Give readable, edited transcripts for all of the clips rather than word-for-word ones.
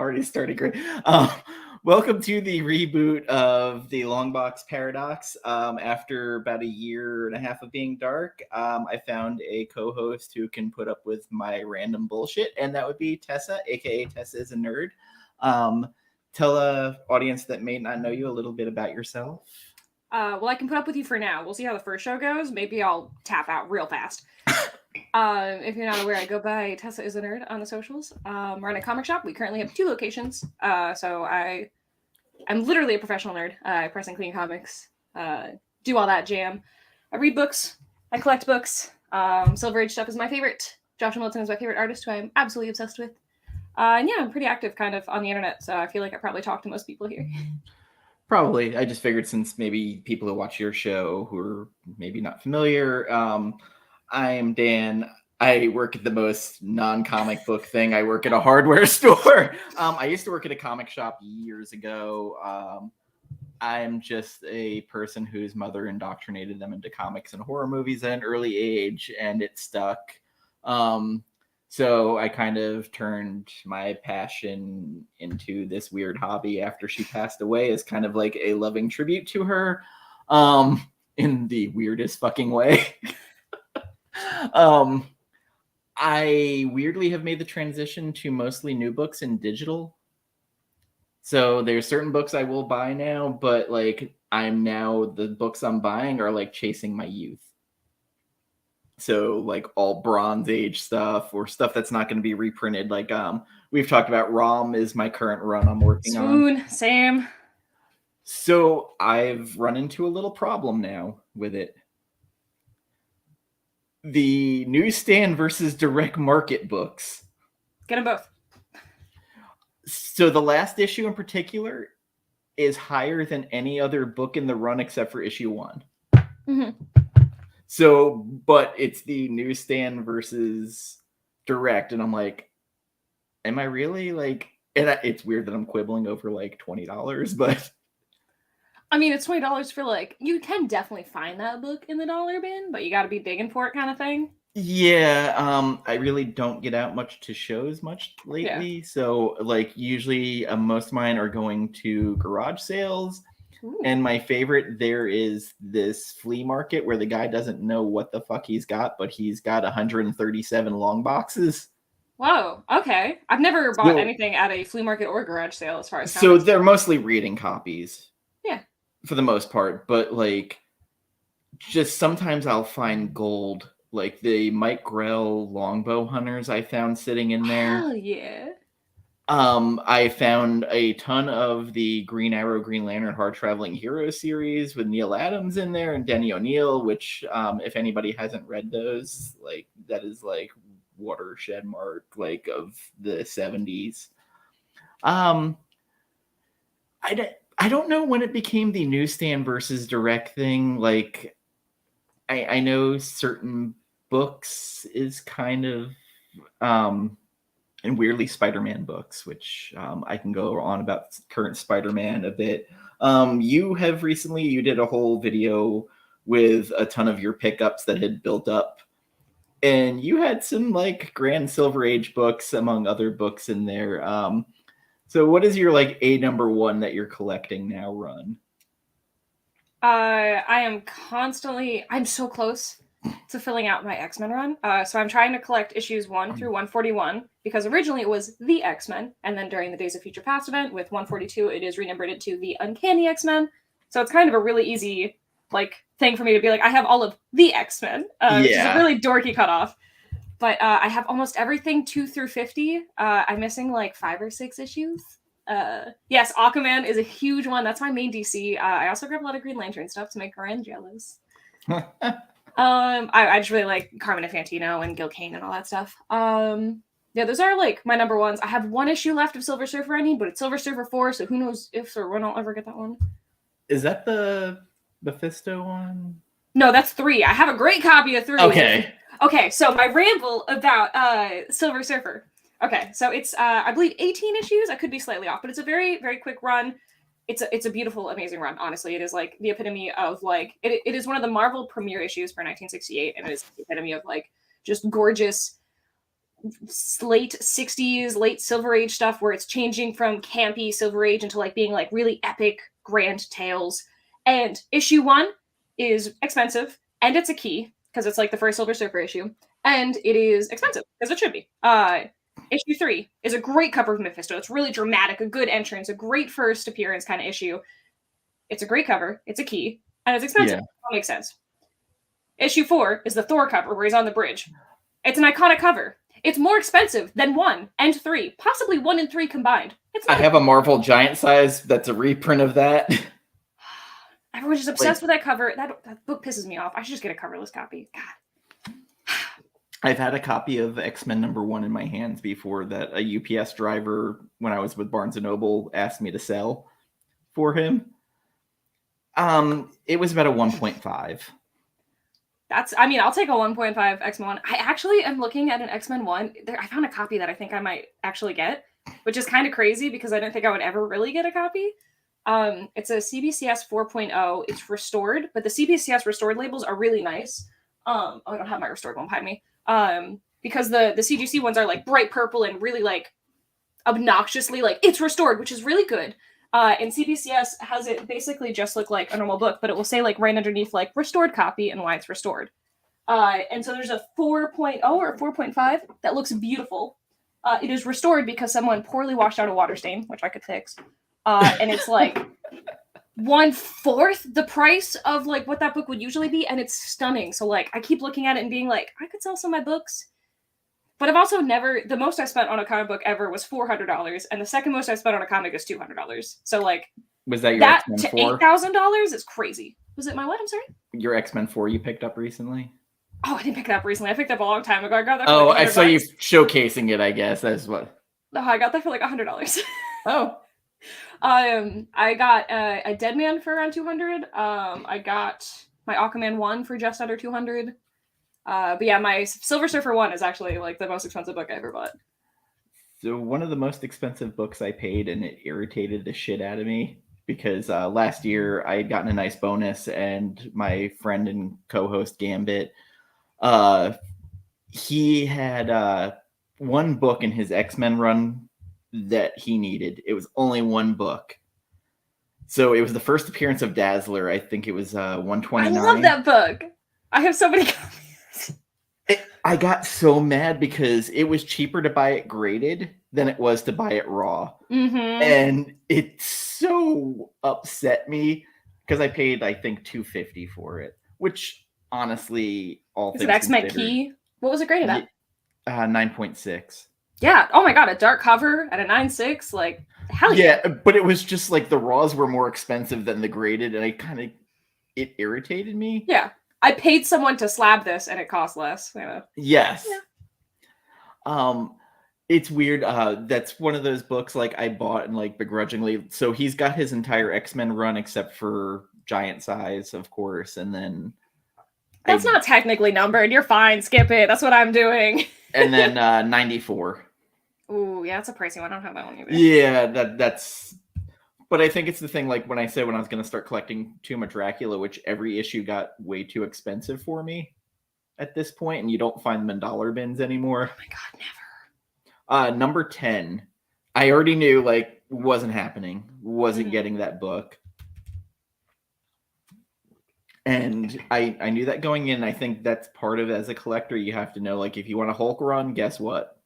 already started great. Welcome to the reboot of the LongBox Paradox. After about a year and a half of being dark, I found a co-host who can put up with my random bullshit, and that would be Tessa, aka Tessa is a Nerd. Tell a audience that may not know you a little bit about yourself. Well, I can put up with you for now. We'll see how the first show goes. Maybe I'll tap out real fast. If you're not aware, I go by Tessa is a Nerd on the socials. We're in a comic shop. We currently have 2 locations. So I'm literally a professional nerd. I press and clean comics, do all that jam. I read books. I collect books. Silver Age stuff is my favorite. Joshua Milton is my favorite artist, who I'm absolutely obsessed with. And yeah, I'm pretty active kind of on the internet, so I feel like I probably talk to most people here. Probably. I just figured since maybe people who watch your show who are maybe not familiar, I'm Dan. I work at the most non-comic book thing. I work at a hardware store. I used to work at a comic shop years ago. I'm just a person whose mother indoctrinated them into comics and horror movies at an early age, and it stuck. So I kind of turned my passion into this weird hobby after she passed away as kind of like a loving tribute to her, in the weirdest fucking way. I weirdly have made the transition to mostly new books and digital. So there's certain books I will buy now, but like the books I'm buying are like chasing my youth. So like all Bronze Age stuff or stuff that's not going to be reprinted. Like we've talked about, ROM is my current run I'm working on. Swoon, Sam. So I've run into a little problem now with it. The newsstand versus direct market books. Get them both. So the last issue in particular is higher than any other book in the run except for issue 1. Mm-hmm. So, but it's the newsstand versus direct, and I'm like, am I really like? And it's weird that I'm quibbling over like $20, but I mean, it's $20 for like, you can definitely find that book in the dollar bin, but you got to be digging for it, kind of thing. Yeah, I really don't get out much to shows much lately. Yeah. So like usually most of mine are going to garage sales. Ooh. And my favorite there is this flea market where the guy doesn't know what the fuck he's got, but he's got 137 long boxes. Whoa, okay. I've never bought anything at a flea market or garage sale as far as so they're mostly reading copies. Yeah. For the most part, but like just sometimes I'll find gold, like the Mike Grell longbow hunters I found sitting in there. Hell yeah. I found a ton of the Green Arrow, Green Lantern, Hard Traveling Hero series with Neil Adams in there and Denny O'Neil, which if anybody hasn't read those, like that is like watershed mark like of the 70s. I don't know when it became the newsstand versus direct thing. Like I know certain books is kind of and weirdly Spider-Man books, which I can go on about current Spider-Man a bit. You did a whole video with a ton of your pickups that had built up, and you had some like Grand Silver Age books among other books in there. So what is your like number 1 that you're collecting now run? I'm so close to filling out my X-Men run. So I'm trying to collect issues 1 through 141, because originally it was the X-Men, and then during the Days of Future Past event with 142, it is renumbered into the Uncanny X-Men. So it's kind of a really easy like thing for me to be like, I have all of the X-Men, which is a really dorky cutoff. But I have almost everything 2 through 50. I'm missing like 5 or 6 issues. Yes, Aquaman is a huge one. That's my main DC. I also grab a lot of Green Lantern stuff to make Corinne jealous. I just really like Carmen Infantino and Gil Kane and all that stuff. Yeah, those are like my number 1s. I have 1 issue left of Silver Surfer I need, but it's Silver Surfer 4, so who knows if or when I'll ever get that one. Is that the Mephisto one? No, that's 3. I have a great copy of 3. Okay, so my ramble about Silver Surfer. Okay, so it's I believe 18 issues. I could be slightly off, but it's a very, very quick run. It's a beautiful, amazing run. Honestly, it is like the epitome of like it is one of the Marvel premiere issues for 1968, and it is the epitome of like just gorgeous late 60s, late Silver Age stuff where it's changing from campy Silver Age into like being like really epic grand tales. And issue 1 is expensive and it's a key because it's like the first Silver Surfer issue, and it is expensive as it should be. Issue 3 is a great cover of Mephisto. It's really dramatic, a good entrance, a great first appearance kind of issue. It's a great cover, it's a key, and it's expensive. That makes sense. Issue 4 is the Thor cover where he's on the bridge. It's an iconic cover. It's more expensive than 1 and 3, possibly 1 and 3 combined. I have a Marvel Giant size that's a reprint of that. Everyone's just obsessed with that cover. That book pisses me off. I should just get a coverless copy. God. I've had a copy of X-Men #1 in my hands before that a UPS driver, when I was with Barnes & Noble, asked me to sell for him. It was about a 1.5. I'll take a 1.5 X-Men 1. I actually am looking at an X-Men 1. I found a copy that I think I might actually get, which is kind of crazy because I didn't think I would ever really get a copy. It's a CBCS 4.0. It's restored, but the CBCS restored labels are really nice. I don't have my restored one behind me. Because the CGC ones are like bright purple and really like obnoxiously like it's restored, which is really good. And CBCS has it basically just look like a normal book, but it will say like right underneath like restored copy and why it's restored. And so there's a 4.0 or 4.5 that looks beautiful. It is restored because someone poorly washed out a water stain, which I could fix. And it's like 1/4 the price of like what that book would usually be, and it's stunning. So like I keep looking at it and being like, I could sell some of my books. But I've also the most I spent on a comic book ever was $400, and the second most I spent on a comic is $200. So like, was that your that X-Men to 4? $8,000 is crazy. Was it my what? I'm sorry? Your X-Men 4 you picked up recently? Oh, I didn't pick it up recently. I picked it up a long time ago. I got that. Oh, I saw you showcasing it. I guess that's what. No, I got that for like $100. Oh. I got a Dead Man for around $200. I got my Aquaman 1 for just under $200. But yeah, my Silver Surfer 1 is actually like the most expensive book I ever bought. So one of the most expensive books I paid, and it irritated the shit out of me because last year I had gotten a nice bonus, and my friend and co-host Gambit, he had one book in his X-Men run that he needed. It was only one book. So it was the first appearance of Dazzler. I think it was 129. I love that book. I have so many copies. I got so mad because it was cheaper to buy it graded than it was to buy it raw. Mm-hmm. And it so upset me because I paid, I think, $250 for it, which honestly, all is things it X-Men considered, Key? What was it graded at? 9.6. Yeah. Oh my god, a dark cover at a 9.6. Like, hell yeah. Yeah, but it was just like the raws were more expensive than the graded, and it irritated me. Yeah. I paid someone to slab this and it cost less. You know? Yes. Yeah. It's weird. That's one of those books like I bought and like begrudgingly. So he's got his entire X-Men run except for Giant Size, of course, and then that's not technically numbered. You're fine. Skip it. That's what I'm doing. And then 94. Ooh, yeah, it's a pricey one. I don't have that one either. Yeah, that's. But I think it's the thing, like when I said when I was going to start collecting Tomb of Dracula, which every issue got way too expensive for me at this point, and you don't find them in dollar bins anymore. Oh my god, never. Number 10, I already knew like wasn't happening, wasn't getting that book. And I knew that going in. I think that's part of it as a collector. You have to know, like, if you want a Hulk run, guess what?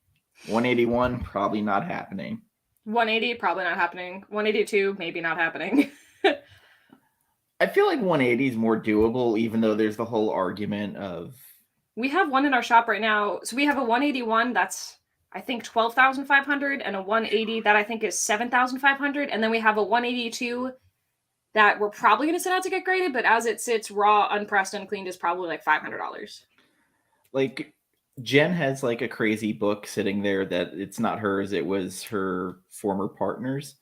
181, probably not happening. 180, probably not happening. 182, maybe not happening. I feel like 180 is more doable, even though there's the whole argument of... We have one in our shop right now. So we have a 181 that's, I think, 12,500, and a 180 that I think is 7,500. And then we have a 182 that we're probably going to send out to get graded, but as it sits raw, unpressed, uncleaned, is probably like $500. Like, Jen has like a crazy book sitting there that it's not hers, it was her former partner's.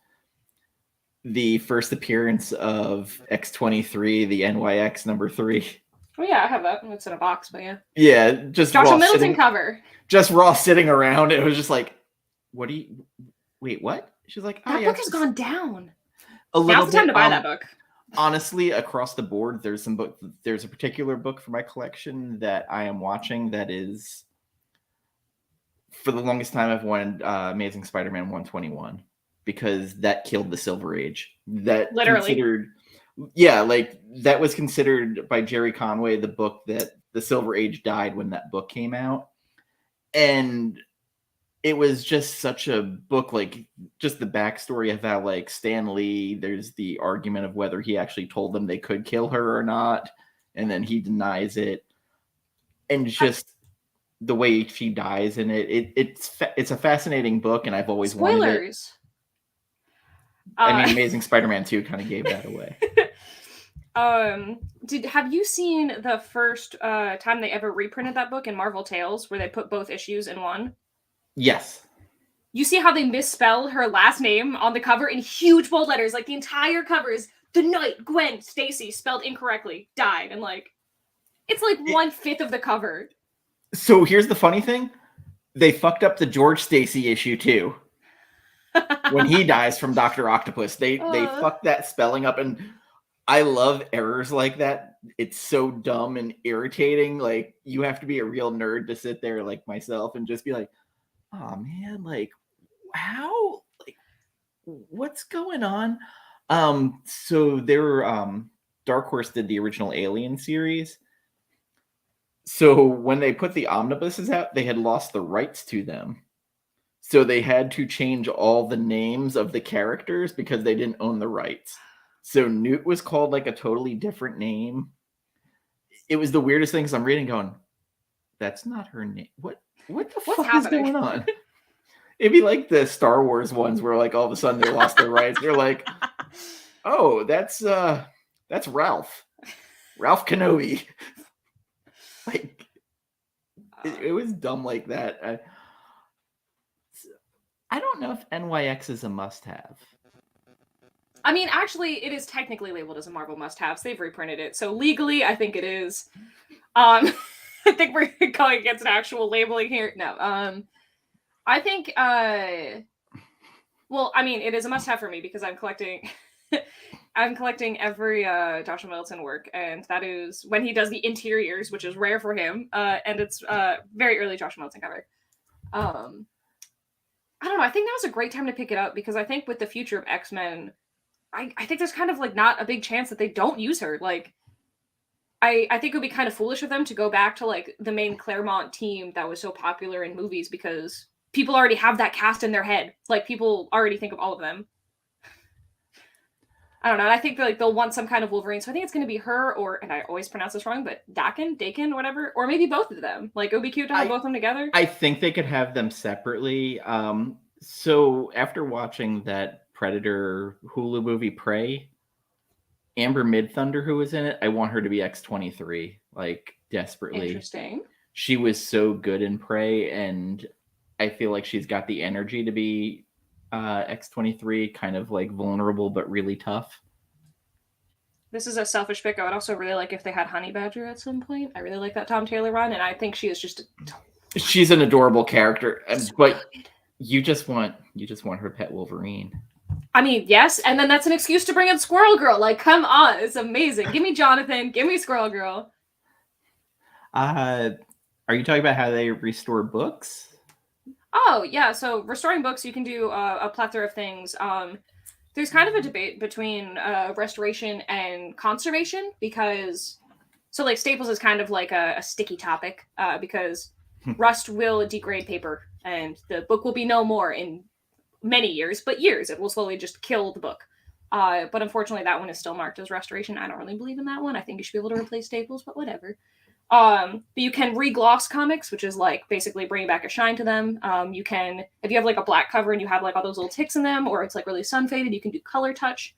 The first appearance of X-23, the NYX number 3. Oh yeah, I have that. It's in a box, but yeah. Yeah, just Joshua Ross Middleton cover. Just Ross sitting around. It was just like, what do you... Wait, what? She's like, that book has gone down. A little Now's the time to buy that book. Honestly, across the board, there's a particular book for my collection that I am watching that is for the longest time, I've wanted Amazing Spider-Man 121 because that killed the Silver Age. That Literally. considered, yeah, like that was considered by Jerry Conway the book that the Silver Age died when that book came out, and it was just such a book, like just the backstory of how like Stan Lee. There's the argument of whether he actually told them they could kill her or not, and then he denies it, and just the way she dies in it, it's a fascinating book, and I've always wanted it. Spoilers. I mean, Amazing Spider-Man 2 kind of gave that away. Have you seen the first time they ever reprinted that book in Marvel Tales, where they put both issues in one? Yes. You see how they misspell her last name on the cover in huge bold letters, like the entire cover is the night Gwen Stacy spelled incorrectly died, and like it's like 1/5 of the cover. So here's the funny thing: they fucked up the George Stacy issue too. When he dies from Dr. Octopus, they fucked that spelling up, and I love errors like that. It's so dumb and irritating. Like, you have to be a real nerd to sit there like myself and just be like, oh man, like how, like what's going on? So they were Dark Horse did the original Alien series. So when they put the omnibuses out, they had lost the rights to them. So they had to change all the names of the characters because they didn't own the rights. So Newt was called like a totally different name. It was the weirdest thing because I'm reading going, that's not her name. What the fuck happening? Is going on? It'd be like the Star Wars ones where like all of a sudden they lost their rights. They're like, oh, that's Ralph Kenobi. Like it was dumb like that. I don't know if NYX is a must-have. I mean, actually, it is technically labeled as a Marvel must-have. They've reprinted it, so legally, I think it is. I think we're going against an actual labeling here. No, I think. Well, I mean, it is a must-have for me because I'm collecting. I'm collecting every Joshua Middleton work, and that is when he does the interiors, which is rare for him, and it's very early Joshua Middleton cover. I don't know. I think now's a great time to pick it up because I think with the future of X-Men, I think there's kind of like not a big chance that they don't use her. Like, I think it would be kind of foolish of them to go back to like the main Claremont team that was so popular in movies because people already have that cast in their head. Like, people already think of all of them. I don't know. I think like they'll want some kind of Wolverine, so I think it's going to be her or, and I always pronounce this wrong, but Dakin, whatever, or maybe both of them. Like, it would be cute to have both of them together. I think they could have them separately. So after watching that Predator Hulu movie Prey, Amber Midthunder, who was in it, I want her to be X-23, like desperately. Interesting. She was so good in Prey, and I feel like she's got the energy to be X-23, kind of like vulnerable but really tough. This is a selfish pick. I would also really like if they had Honey Badger at some point. I really like that Tom Taylor run, and I think she is just she's an adorable character, but you just want her pet Wolverine. I mean, yes, and then that's an excuse to bring in Squirrel Girl. Like, come on, it's amazing. Give me Jonathan, give me Squirrel Girl. Are you talking about how they restore books? Oh, yeah. So restoring books, you can do a plethora of things. There's kind of a debate between restoration and conservation because, so like Staples is kind of like a sticky topic because rust will degrade paper and the book will be no more in many years, but years. It will slowly just kill the book. But unfortunately, that one is still marked as restoration. I don't really believe in that one. I think you should be able to replace Staples, but whatever. But you can re-gloss comics, which is like basically bringing back a shine to them. You can, if you have like a black cover and you have like all those little ticks in them, or it's like really sun faded, you can do color touch.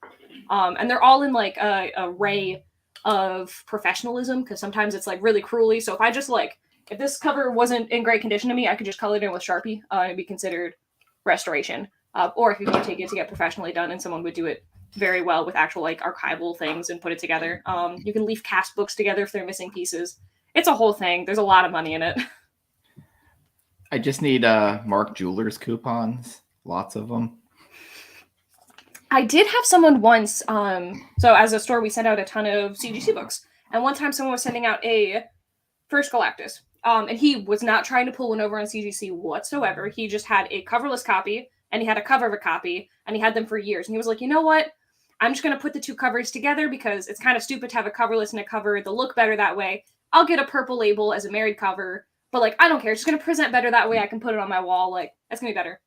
And they're all in like a ray of professionalism because sometimes it's like really cruelly. So if I just like, if this cover wasn't in great condition to me, I could just color it in with Sharpie and it'd be considered restoration. Or if you can take it to get professionally done and someone would do it very well with actual like archival things and put it together. You can leave cast books together if they're missing pieces. It's a whole thing. There's a lot of money in it. I just need Mark Jewelers coupons. Lots of them. I did have someone once, so as a store, we sent out a ton of CGC books. And one time someone was sending out a First Galactus. And he was not trying to pull one over on CGC whatsoever. He just had a coverless copy, and he had a cover of a copy, and he had them for years. And he was like, you know what? I'm just going to put the two covers together because it's kind of stupid to have a coverless and a cover. They'll look better that way. I'll get a purple label as a married cover, but like, I don't care. It's just going to present better that way. I can put it on my wall. Like, that's going to be better.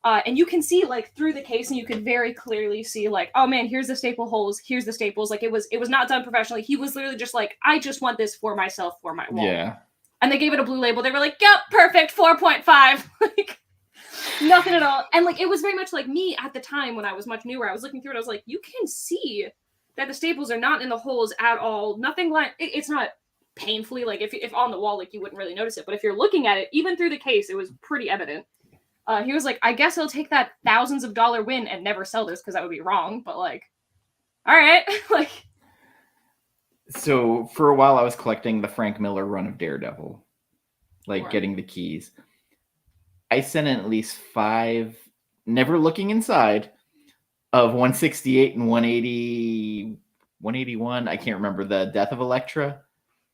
And you can see like through the case, and you could very clearly see like, oh man, here's the staple holes. Here's the staples. Like it was not done professionally. He was literally just like, I just want this for myself, for my wall. Yeah. And they gave it a blue label. They were like, yep, perfect, 4.5. Like, nothing at all. And like, it was very much like me at the time when I was much newer. I was looking through it. I was like, you can see that the staples are not in the holes at all. Nothing like, it's not painfully, like if on the wall, like you wouldn't really notice it. But if you're looking at it, even through the case, it was pretty evident. He was like, I guess I'll take that thousands of dollar win and never sell this because that would be wrong. But like, all right. Like, so for a while I was collecting the Frank Miller run of Daredevil, like Right. getting the keys. I sent in at least 5, never looking inside, of 168 and 180, 181. I can't remember the Death of Elektra.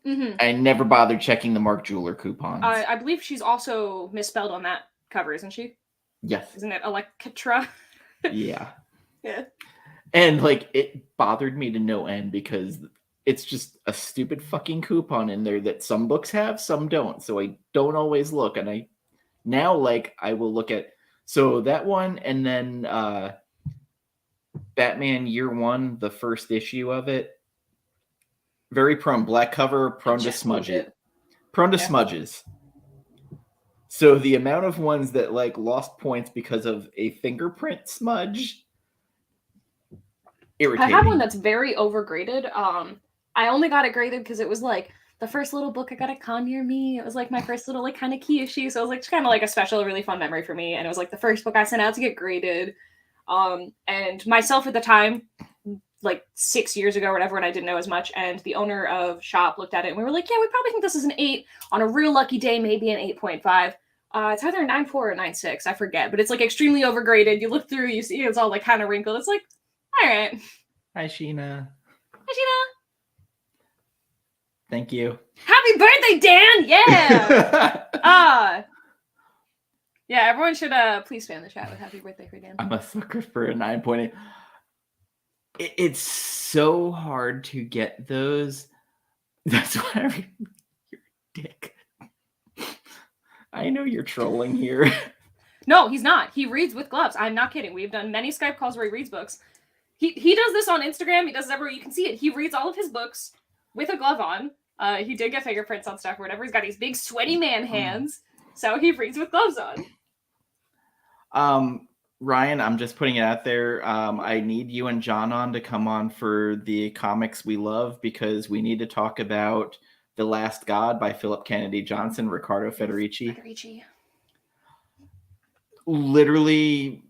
mm-hmm. I never bothered checking the Mark Jeweler coupons. I believe she's also misspelled on that cover, isn't she? Yes. Isn't it Elektra? Yeah. Yeah. And like, it bothered me to no end because it's just a stupid fucking coupon in there that some books have, some don't. So I don't always look. And I now, like, I will look at, so that one, and then Batman Year One, the first issue of it, very prone, black cover, prone to smudge it. Prone to smudges. So the amount of ones that like lost points because of a fingerprint smudge, irritating. I have one that's very overgraded. I only got it graded because it was like the first little book I got at con near me. It was like my first little like kind of key issue. So it was like kind of like a special, really fun memory for me. And it was like the first book I sent out to get graded. And myself at the time, like 6 years ago or whatever, and I didn't know as much. And the owner of shop looked at it and we were like, yeah, we probably think this is an 8. On a real lucky day, maybe an 8.5. It's either a 9.4 or 9.6. I forget, but it's like extremely overgraded. You look through, you see it's all like kind of wrinkled. It's like, all right. Hi, Sheena. Hi, Sheena. Thank you. Happy birthday, Dan! Yeah. Yeah, everyone should please spam the chat with happy birthday for Dan. I'm a sucker for a 9.8. It's so hard to get those. That's why you're a dick. I know you're trolling here. No, he's not. He reads with gloves. I'm not kidding. We've done many Skype calls where he reads books. He does this on Instagram. He does it everywhere. You can see it. He reads all of his books with a glove on. He did get fingerprints on stuff or whatever. He's got these big sweaty man hands. So he reads with gloves on. Ryan, I'm just putting it out there. I need you and John on to come on for the comics we love because we need to talk about The Last God by Philip Kennedy Johnson, Riccardo Federici. Literally,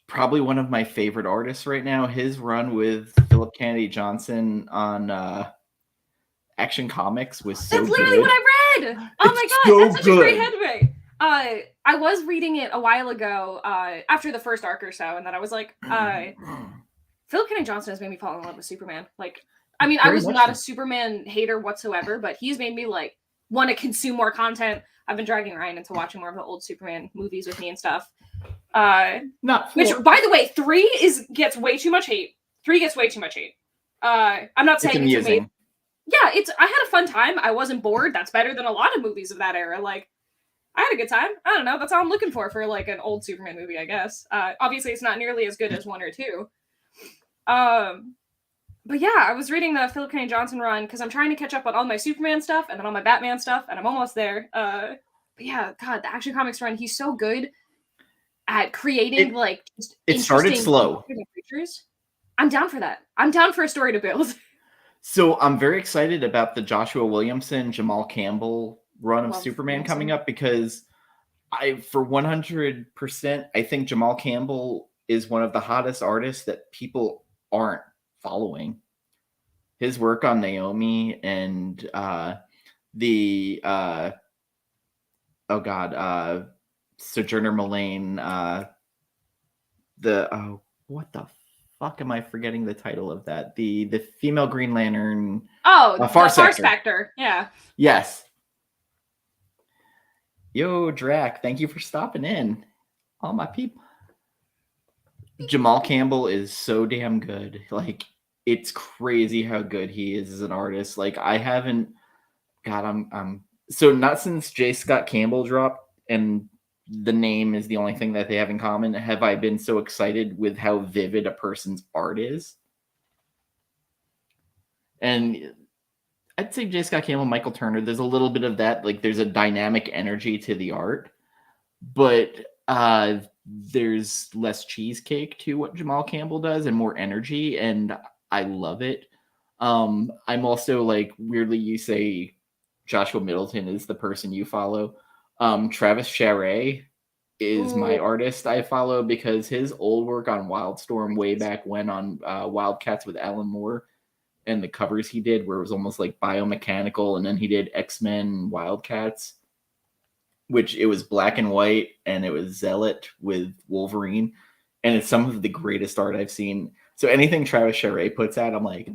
probably one of my favorite artists right now. His run with Philip Kennedy Johnson on Action Comics was so good. That's literally what I read! Oh my god, so that's such a great headway! I was reading it a while ago, after the first arc or so, and then I was like, Philip Kennedy Johnson has made me fall in love with Superman. Like, I mean, I was not a Superman hater whatsoever, but he's made me, like, want to consume more content. I've been dragging Ryan into watching more of the old Superman movies with me and stuff. Which, by the way, 3 gets way too much hate. 3 gets way too much hate. I'm not saying it's amazing. Yeah, I had a fun time. I wasn't bored. That's better than a lot of movies of that era. Like, I had a good time. I don't know. That's all I'm looking for like an old Superman movie, I guess. Obviously, it's not nearly as good as 1 or 2. But yeah, I was reading the Philip Kennedy Johnson run because I'm trying to catch up on all my Superman stuff and then all my Batman stuff, and I'm almost there. But yeah, God, the Action Comics run, he's so good at creating just it started slow. Creatures. I'm down for that. I'm down for a story to build. So I'm very excited about the Joshua Williamson, Jamal Campbell run of Superman coming up because for 100%, I think Jamal Campbell is one of the hottest artists that people aren't following. His work on Naomi and Sojourner Mullane, what the fuck am I forgetting the title of that? The female Green Lantern. Oh, the Farce Factor. Yeah. Yes. Yo, Drac, thank you for stopping in. All my people. Jamal Campbell is so damn good. Like, it's crazy how good he is as an artist. Like, I haven't. God, I'm. So not since J. Scott Campbell dropped, and the name is the only thing that they have in common. Have I been so excited with how vivid a person's art is? And I'd say J. Scott Campbell, Michael Turner. There's a little bit of that. Like, there's a dynamic energy to the art, but there's less cheesecake to what Jamal Campbell does and more energy, and I love it. I'm also like, weirdly, you say Joshua Middleton is the person you follow. Travis Charest is my Ooh, artist I follow because his old work on Wildstorm way back when on Wildcats with Alan Moore and the covers he did where it was almost like biomechanical, and then he did X-Men Wildcats, which it was black and white and it was Zealot with Wolverine, and it's some of the greatest art I've seen. So anything Travis Charest puts out, I'm like,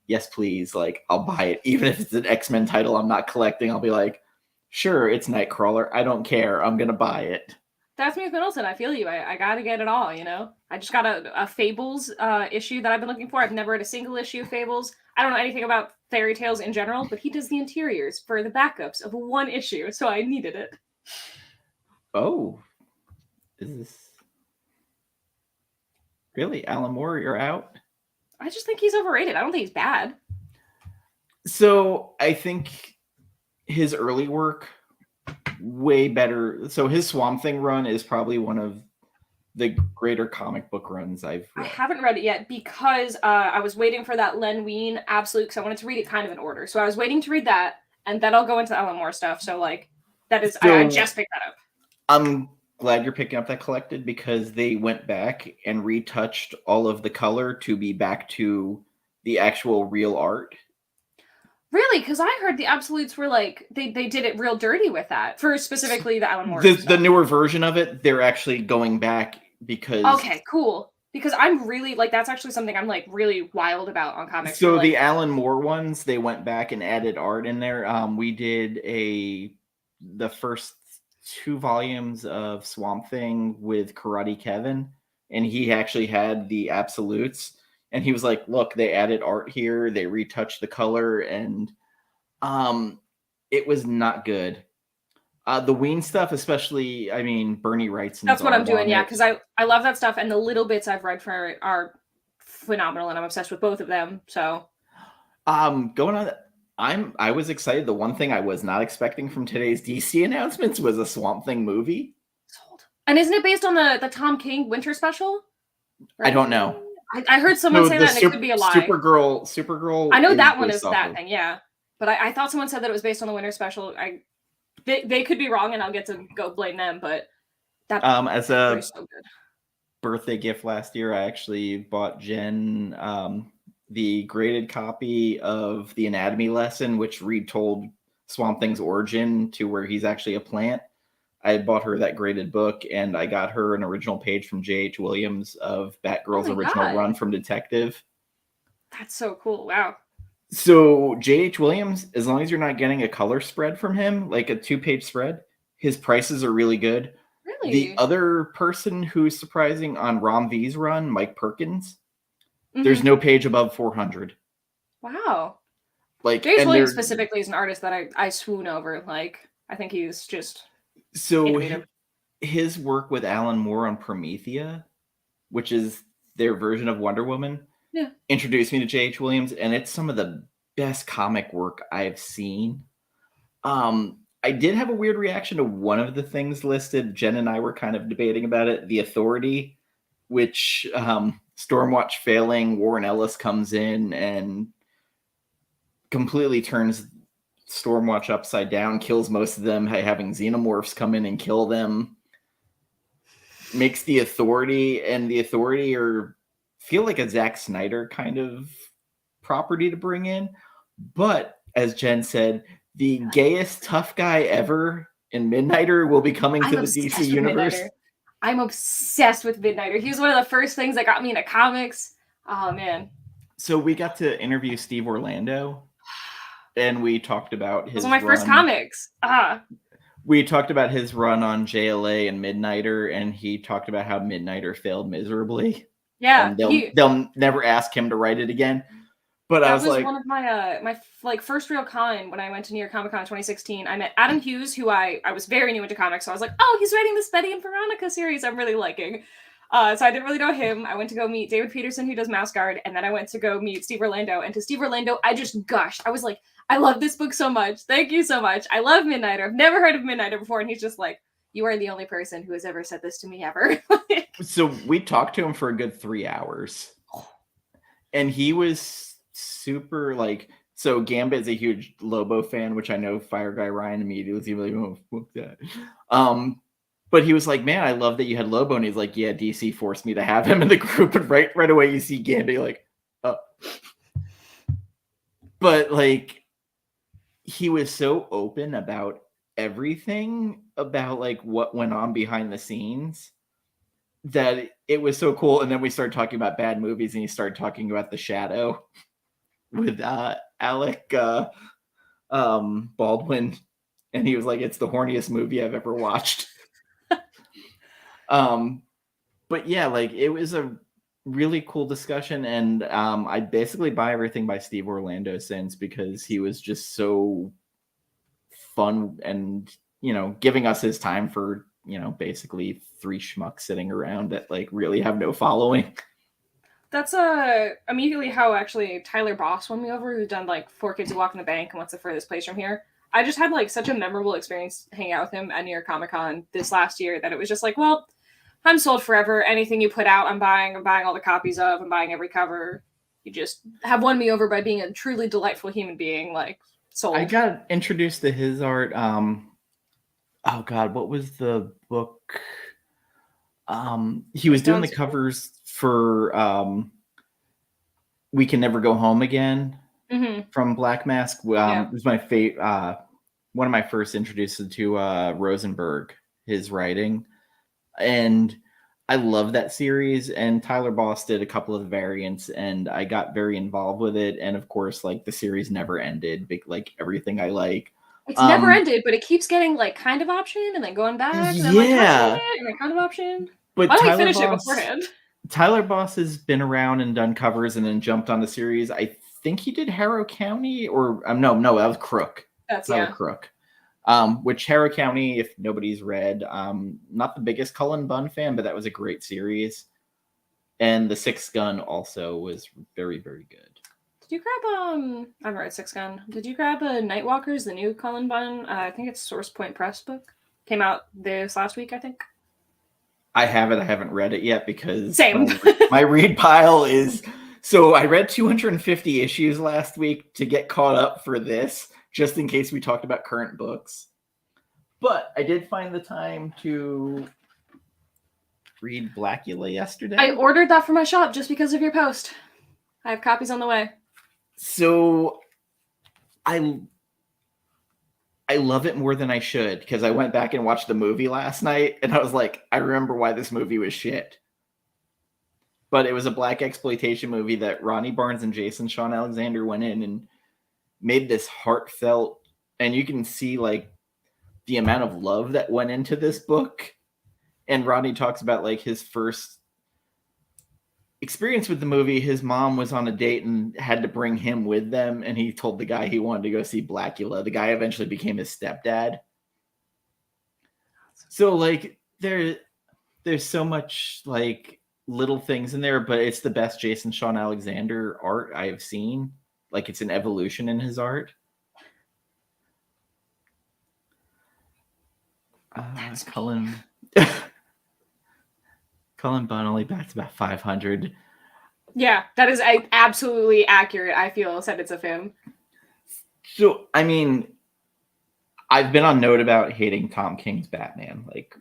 yes, please. Like, I'll buy it. Even if it's an X-Men title I'm not collecting, I'll be like, sure, it's Nightcrawler. I don't care. I'm going to buy it. that's me with Middleton. I feel you. I gotta get it all, you know? I just got a Fables issue that I've been looking for. I've never read a single issue of Fables. I don't know anything about fairy tales in general, but he does the interiors for the backups of one issue, so I needed it. Oh, is this really Alan Moore? You're out? I just think he's overrated. I don't think he's bad. So I think his early work way better. So his Swamp Thing run is probably one of the greater comic book runs I've I read. haven't read it yet because I was waiting for that Len Wein Absolute because I wanted to read it kind of in order. So I was waiting to read that, and then I'll go into Alan Moore stuff. So like that is, I So just picked that up. I'm glad you're picking up that collected because they went back and retouched all of the color to be back to the actual real art. Really, because I heard the Absolutes were like they did it real dirty with that for specifically the Alan Moore The stuff. newer version of it, they're actually going back because Okay, cool. Because I'm really like that's actually something I'm like really wild about on comics. so the Like, Alan Moore ones, they went back and added art in there. We did the first 2 volumes of Swamp Thing with Karate Kevin, and he actually had the absolutes, and he was like, "Look, they added art here, they retouched the color, and it was not good." The Ween stuff, especially, I mean, Bernie Wrightson's that's what I'm art doing, on yeah. it. Because I love that stuff, and the little bits I've read for it are phenomenal, and I'm obsessed with both of them. So Going on, I was excited. The one thing I was not expecting from today's DC announcements was a Swamp Thing movie. sold. And isn't it based on the Tom King Winter Special? I Right? don't know. I heard someone So say the that, and it could be a lie. Supergirl I know is that one based is off that of. thing, yeah. But I thought someone said that it was based on the Winter Special. They could be wrong, and I'll get to go blame them. But that As story's a so good. birthday gift last year, I actually bought Jen the graded copy of the Anatomy Lesson, which retold Swamp Thing's origin to where he's actually a plant. I bought her that graded book, and I got her an original page from J.H. Williams of Oh Batgirl's my original god, run from Detective. that's so cool! Wow. So J.H. Williams, as long as you're not getting a color spread from him, like a 2-page spread, his prices are really good. The Really? other person who's surprising on Rom V's run, Mike Perkins, there's Mm-hmm. no page above 400. Wow. Like, James and Williams they're specifically is an artist that I swoon over. Like, I think he's just so innovative. his work with Alan Moore on Promethea, which is their version of Wonder Woman, Yeah. introduced me to J.H. Williams, and it's some of the best comic work I've seen. I did have a weird reaction to one of the things listed. Jen and I were kind of debating about it. The Authority, which Stormwatch failing, Warren Ellis comes in and completely turns Stormwatch upside down, kills most of them, having xenomorphs come in and kill them. Makes the Authority, and the Authority are feel like a Zack Snyder kind of property to bring in. But as Jen said, the gayest tough guy ever in Midnighter will be coming I'm to the DC obsessed with universe. Midnighter. I'm obsessed with Midnighter. He was one of the first things that got me into comics. Oh man. So we got to interview Steve Orlando, and we talked about Those his are my first run. comics. Ah. We talked about his run on JLA and Midnighter, and he talked about how Midnighter failed miserably, Yeah, and they'll never ask him to write it again. But I that was was like, one of my like first real con when I went to New York Comic Con 2016. I met Adam Hughes, who I was very new into comics, so I was like, oh, he's writing this Betty and Veronica series I'm really liking. So I didn't really know him. I went to go meet David Peterson, who does Mouse Guard, and then I went to go meet Steve Orlando. And to Steve Orlando, I just gushed. I was like, I love this book so much. Thank you so much. I love Midnighter. I've never heard of Midnighter before. And he's just like, you are the only person who has ever said this to me ever. so we talked to him for a good 3 hours. And he was super like, so Gambit is a huge Lobo fan, which I know Fire Guy Ryan immediately was like, oh, fuck that. But he was like, man, I love that you had Lobo. And he's like, yeah, DC forced me to have him in the group. And right away you see Gambit, like, oh. But like, he was so open about everything about like what went on behind the scenes that it was so cool. And then we started talking about bad movies, and he started talking about The Shadow with Alec Baldwin, and he was like, it's the horniest movie I've ever watched. But yeah, like it was a really cool discussion, and I basically buy everything by Steve Orlando since, because he was just so fun and, you know, giving us his time for, you know, basically three schmucks sitting around that like really have no following. That's immediately how actually Tyler Boss won me over, who's done like Four Kids Who Walk in the Bank and What's the Furthest Place from Here. I just had like such a memorable experience hanging out with him at New York Comic Con this last year that it was just like, well, I'm sold forever. Anything you put out, I'm buying. I'm buying all the copies of. I'm buying every cover. You just have won me over by being a truly delightful human being. Like, sold. I got introduced to his art. Oh God, what was the book? He was doing the covers for We Can Never Go Home Again from Black Mask. It was my one of my first introductions to Rosenberg, his writing, and I love that series. And Tyler Boss did a couple of variants, and I got very involved with it. And of course, like the series never ended, like everything I like. It's never ended, but it keeps getting like kind of optioned and then going back, and then like touching it and then kind of optioned. But why don't we finish it beforehand? Tyler Boss has been around and done covers and then jumped on the series. I think he did Harrow County, or no, that was Crook. That's Crook. Which Harrow County, if nobody's read, not the biggest Cullen Bunn fan, but that was a great series. And The Sixth Gun also was very, very good. Did you grab I haven't read Six Gun. Did you grab Nightwalkers, the new Cullen Bunn? I think it's Source Point Press book. Came out this last week, I think. I have it. I haven't read it yet because same. My read pile is. So I read 250 issues last week to get caught up for this, just in case we talked about current books. But I did find the time to read Blackula yesterday. I ordered that for my shop just because of your post. I have copies on the way. So I love it more than I should, because I went back and watched the movie last night, and I was like, I remember why this movie was shit. But it was a black exploitation movie that Ronnie Barnes and Jason Sean Alexander went in and made this heartfelt, and you can see like the amount of love that went into this book. And Ronnie talks about like his first experience with the movie. His mom was on a date and had to bring him with them, and he told the guy he wanted to go see Blackula. The guy eventually became his stepdad. So like there's so much like little things in there, but it's the best Jason Sean Alexander art I have seen. Like it's an evolution in his art. Cullen Bunn only backs about 500. Yeah, that is absolutely accurate. I feel sentence of him. So, I mean, I've been on note about hating Tom King's Batman. Like,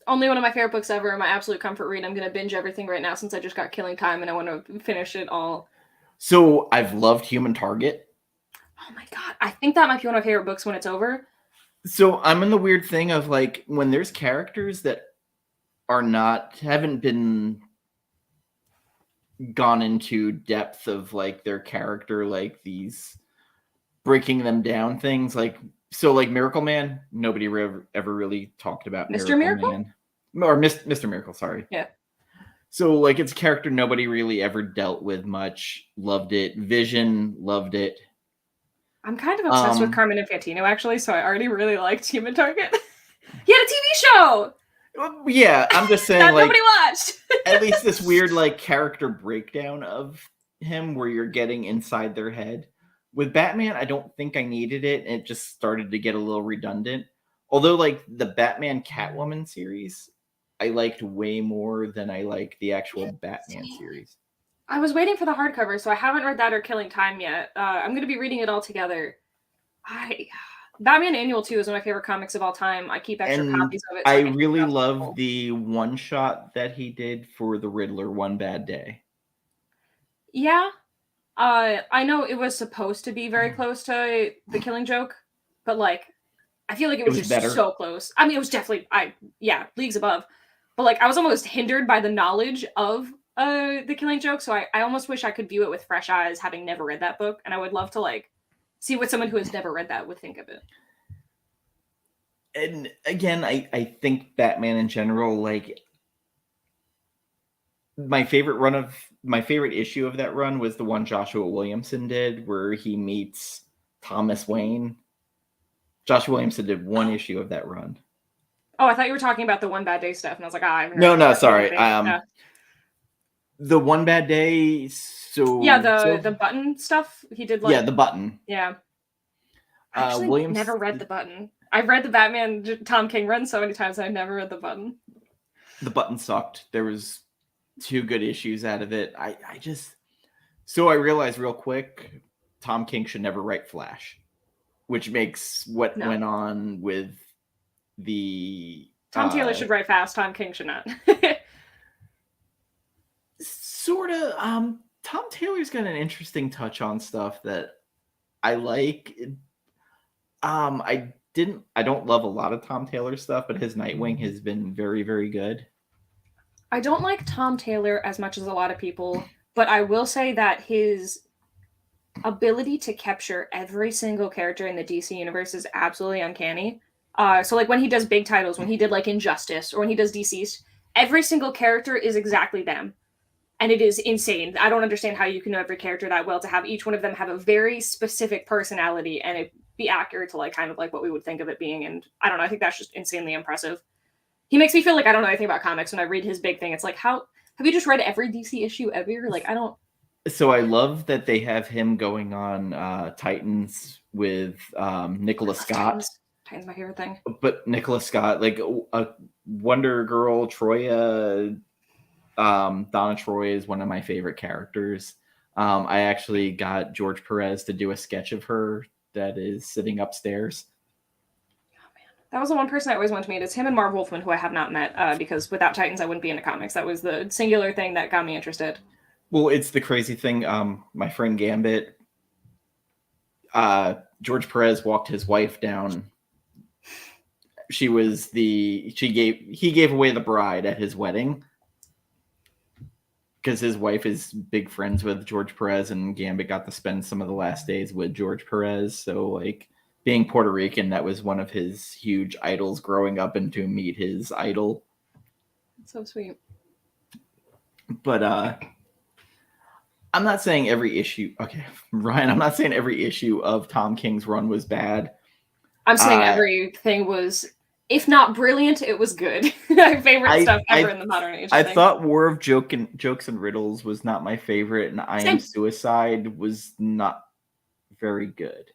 only one of my favorite books ever, my absolute comfort read. I'm going to binge everything right now since I just got Killing Time and I want to finish it all. So, I've loved Human Target. Oh my God. I think that might be one of my favorite books when it's over. So, I'm in the weird thing of like, when there's characters that haven't been gone into depth of like their character, like these breaking them down things, like So like Miracle Man, nobody ever really talked about Mr. Miracle Miracle? Man. Or Mr. Miracle, sorry. Yeah. So like it's a character nobody really ever dealt with much. Loved it. Vision, loved it. I'm kind of obsessed with Um Carmen Infantino, actually, so I already really liked Human Target. He had a TV show yeah, I'm just saying that like nobody watched. at least this weird like character breakdown of him where you're getting inside their head. With Batman, I don't think I needed it. It just started to get a little redundant. Although like the Batman Catwoman series, I liked way more than I like the actual Batman series. I was waiting for the hardcover, so I haven't read that or Killing Time yet. I'm going to be reading it all together. Batman Annual 2 is one of my favorite comics of all time. I keep extra And copies of it. So I I can keep really it love the one shot that he did for the Riddler, One Bad Day. Yeah. I know it was supposed to be very close to The Killing Joke, but like, I feel like it was just better. so close. I mean, it was definitely, leagues above. But like, I was almost hindered by the knowledge of The Killing Joke, so I almost wish I could view it with fresh eyes, having never read that book, and I would love to like see what someone who has never read that would think of it. And again, I think Batman in general, like my favorite issue of that run was the one Joshua Williamson did where he meets Thomas Wayne. Joshua Williamson did one issue of that run. Oh, I thought you were talking about the One Bad Day stuff, and I was like, No, sorry. Yeah. The One Bad Day. So yeah, the button stuff he did. Like, yeah, the button. Yeah. I actually never read the button. I've read the Batman Tom King run so many times, I never read the button. The button sucked. There was 2 good issues out of it. I realized real quick, Tom King should never write Flash, which makes what went on with the Tom Taylor should write fast. Tom King should not. Sort of. Tom Taylor's got an interesting touch on stuff that I like. I don't love a lot of Tom Taylor stuff, but his Nightwing has been very, very good. I don't like Tom Taylor as much as a lot of people, but I will say that his ability to capture every single character in the DC universe is absolutely uncanny. So like when he does big titles, when he did like Injustice or when he does Deceased, every single character is exactly them. And it is insane. I don't understand how you can know every character that well to have each one of them have a very specific personality and it be accurate to like kind of like what we would think of it being. And I don't know, I think that's just insanely impressive. He makes me feel like I don't know anything about comics when I read his big thing. It's like, how have you just read every DC issue ever? Like, I don't. So I love that they have him going on Titans with Nicholas Scott. Titans my favorite thing. But Nicholas Scott, like Wonder Girl, Troya, Donna Troy is one of my favorite characters. I actually got George Perez to do a sketch of her that is sitting upstairs. That was the one person I always wanted to meet. It's him and Marv Wolfman, who I have not met, because without Titans, I wouldn't be into comics. That was the singular thing that got me interested. Well, it's the crazy thing. My friend Gambit, George Perez walked his wife down. He gave away the bride at his wedding because his wife is big friends with George Perez, and Gambit got to spend some of the last days with George Perez. So like, being Puerto Rican, that was one of his huge idols growing up, and to meet his idol. That's so sweet. But I'm not saying every issue. Okay, Ryan, I'm not saying every issue of Tom King's run was bad. I'm saying everything was, if not brilliant, it was good. My favorite stuff ever in the modern age. I thought War of Jokes and Riddles was not my favorite, and I Am Suicide was not very good.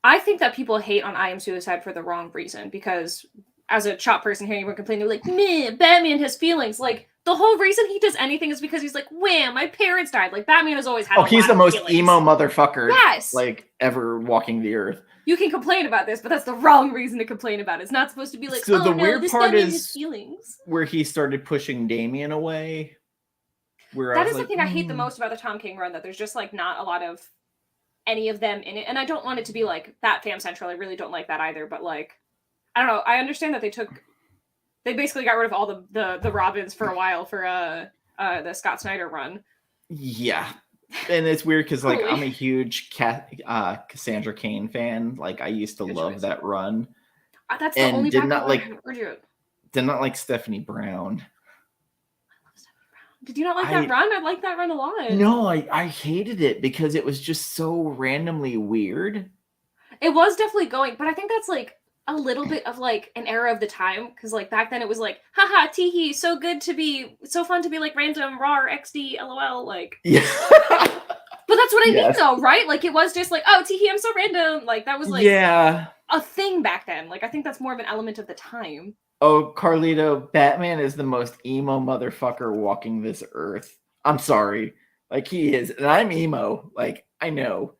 I think that people hate on I Am Suicide for the wrong reason, because as a chop person hearing everyone complaining, like, man, Batman has feelings. Like, the whole reason he does anything is because he's like, wham, my parents died. Like, Batman has always had he's the most emo motherfucker like ever walking the earth. You can complain about this, but that's the wrong reason to complain about it. It's not supposed to be like, so the weird part Batman has feelings. Where he started pushing Damian away. That is the thing I hate the most about the Tom King run, that there's just like not a lot of any of them in it. And I don't want it to be like that Fam Central. I really don't like that either. But like, I don't know. I understand that they basically got rid of all the Robins for a while for the Scott Snyder run. Yeah. And it's weird because like Totally. I'm a huge Cassandra Cain fan. Like I used to Good love choice. that run, That's the and only Batman one I haven't read yet. did not like Stephanie Brown. Did you not like that I run? I like that run a lot. No, I hated it because it was just so randomly weird. It was definitely going, but I think that's like a little bit of like an era of the time because like back then it was like haha teehee so good to be so fun to be like random rar xd lol like Yeah. but that's what I mean Yes. though, right? Like it was just like oh teehee I'm so random, like that was like Yeah. a thing back then. Like I think that's more of an element of the time. Oh, Carlito, Batman is the most emo motherfucker walking this earth. I'm sorry. Like he is. And I'm emo. Like I know.